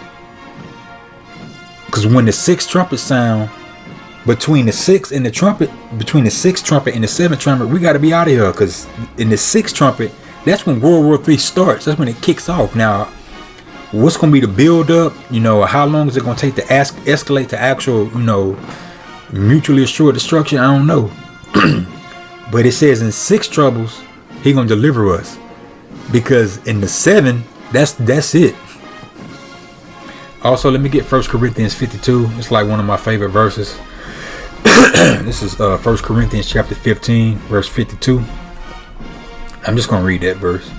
Because when the 6th trumpet sound, between the 6th and the trumpet, between the 6th trumpet and the 7th trumpet, we got to be out of here. Because in the 6th trumpet, that's when World War III starts. That's when it kicks off. Now, what's going to be the build up? You know, how long is it going to take to escalate to actual, you know, mutually assured destruction? I don't know. But it says in 6 troubles, he going to deliver us. Because in the 7, that's it. Also, let me get 1 Corinthians 52. It's like one of my favorite verses. This is 1 Corinthians chapter 15, verse 52. I'm just going to read that verse.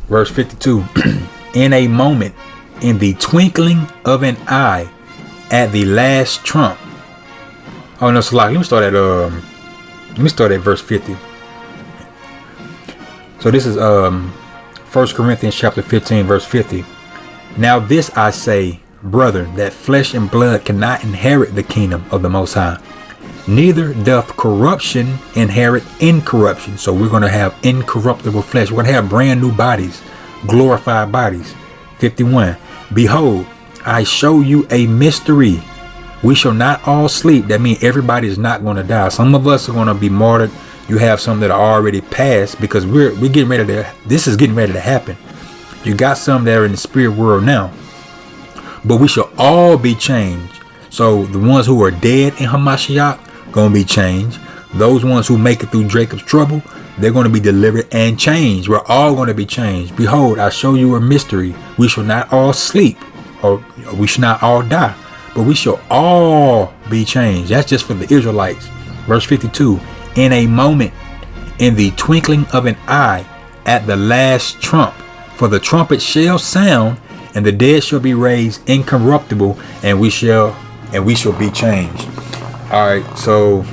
Verse 52. In a moment, in the twinkling of an eye, at the last trump. Oh no, so like, let me start at verse 50. So this is 1 Corinthians chapter 15, verse 50. Now this I say, brethren, that flesh and blood cannot inherit the kingdom of the Most High, neither doth corruption inherit incorruption. So we're going to have incorruptible flesh. We're going to have brand new bodies, glorified bodies. 51. Behold, I show you a mystery. We shall not all sleep. That means everybody is not going to die. Some of us are going to be martyred. You have some that are already passed, because we're getting ready to, this is getting ready to happen. You got some that are in the spirit world now. But we shall all be changed. So the ones who are dead in Hamashiach going to be changed. Those ones who make it through Jacob's trouble, they're going to be delivered and changed. We're all going to be changed. Behold, I show you a mystery. We shall not all sleep, or we shall not all die, but we shall all be changed. That's just for the Israelites. Verse 52. In a moment, in the twinkling of an eye, at the last trump, for the trumpet shall sound, and the dead shall be raised incorruptible, and we shall be changed. All right, so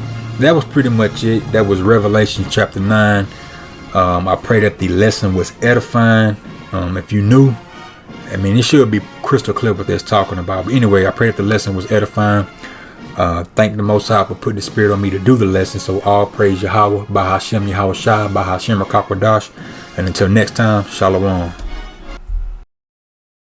that was pretty much it. That was Revelation chapter 9. I pray that the lesson was edifying. If you knew, I mean, it should be crystal clear what they're talking about. But anyway, I pray that the lesson was edifying. Thank the Most High for putting the Spirit on me to do the lesson. So all praise Yahweh, by Hashem Yahweh Shai, by Hashem Rakakwadash. And until next time, Shalom.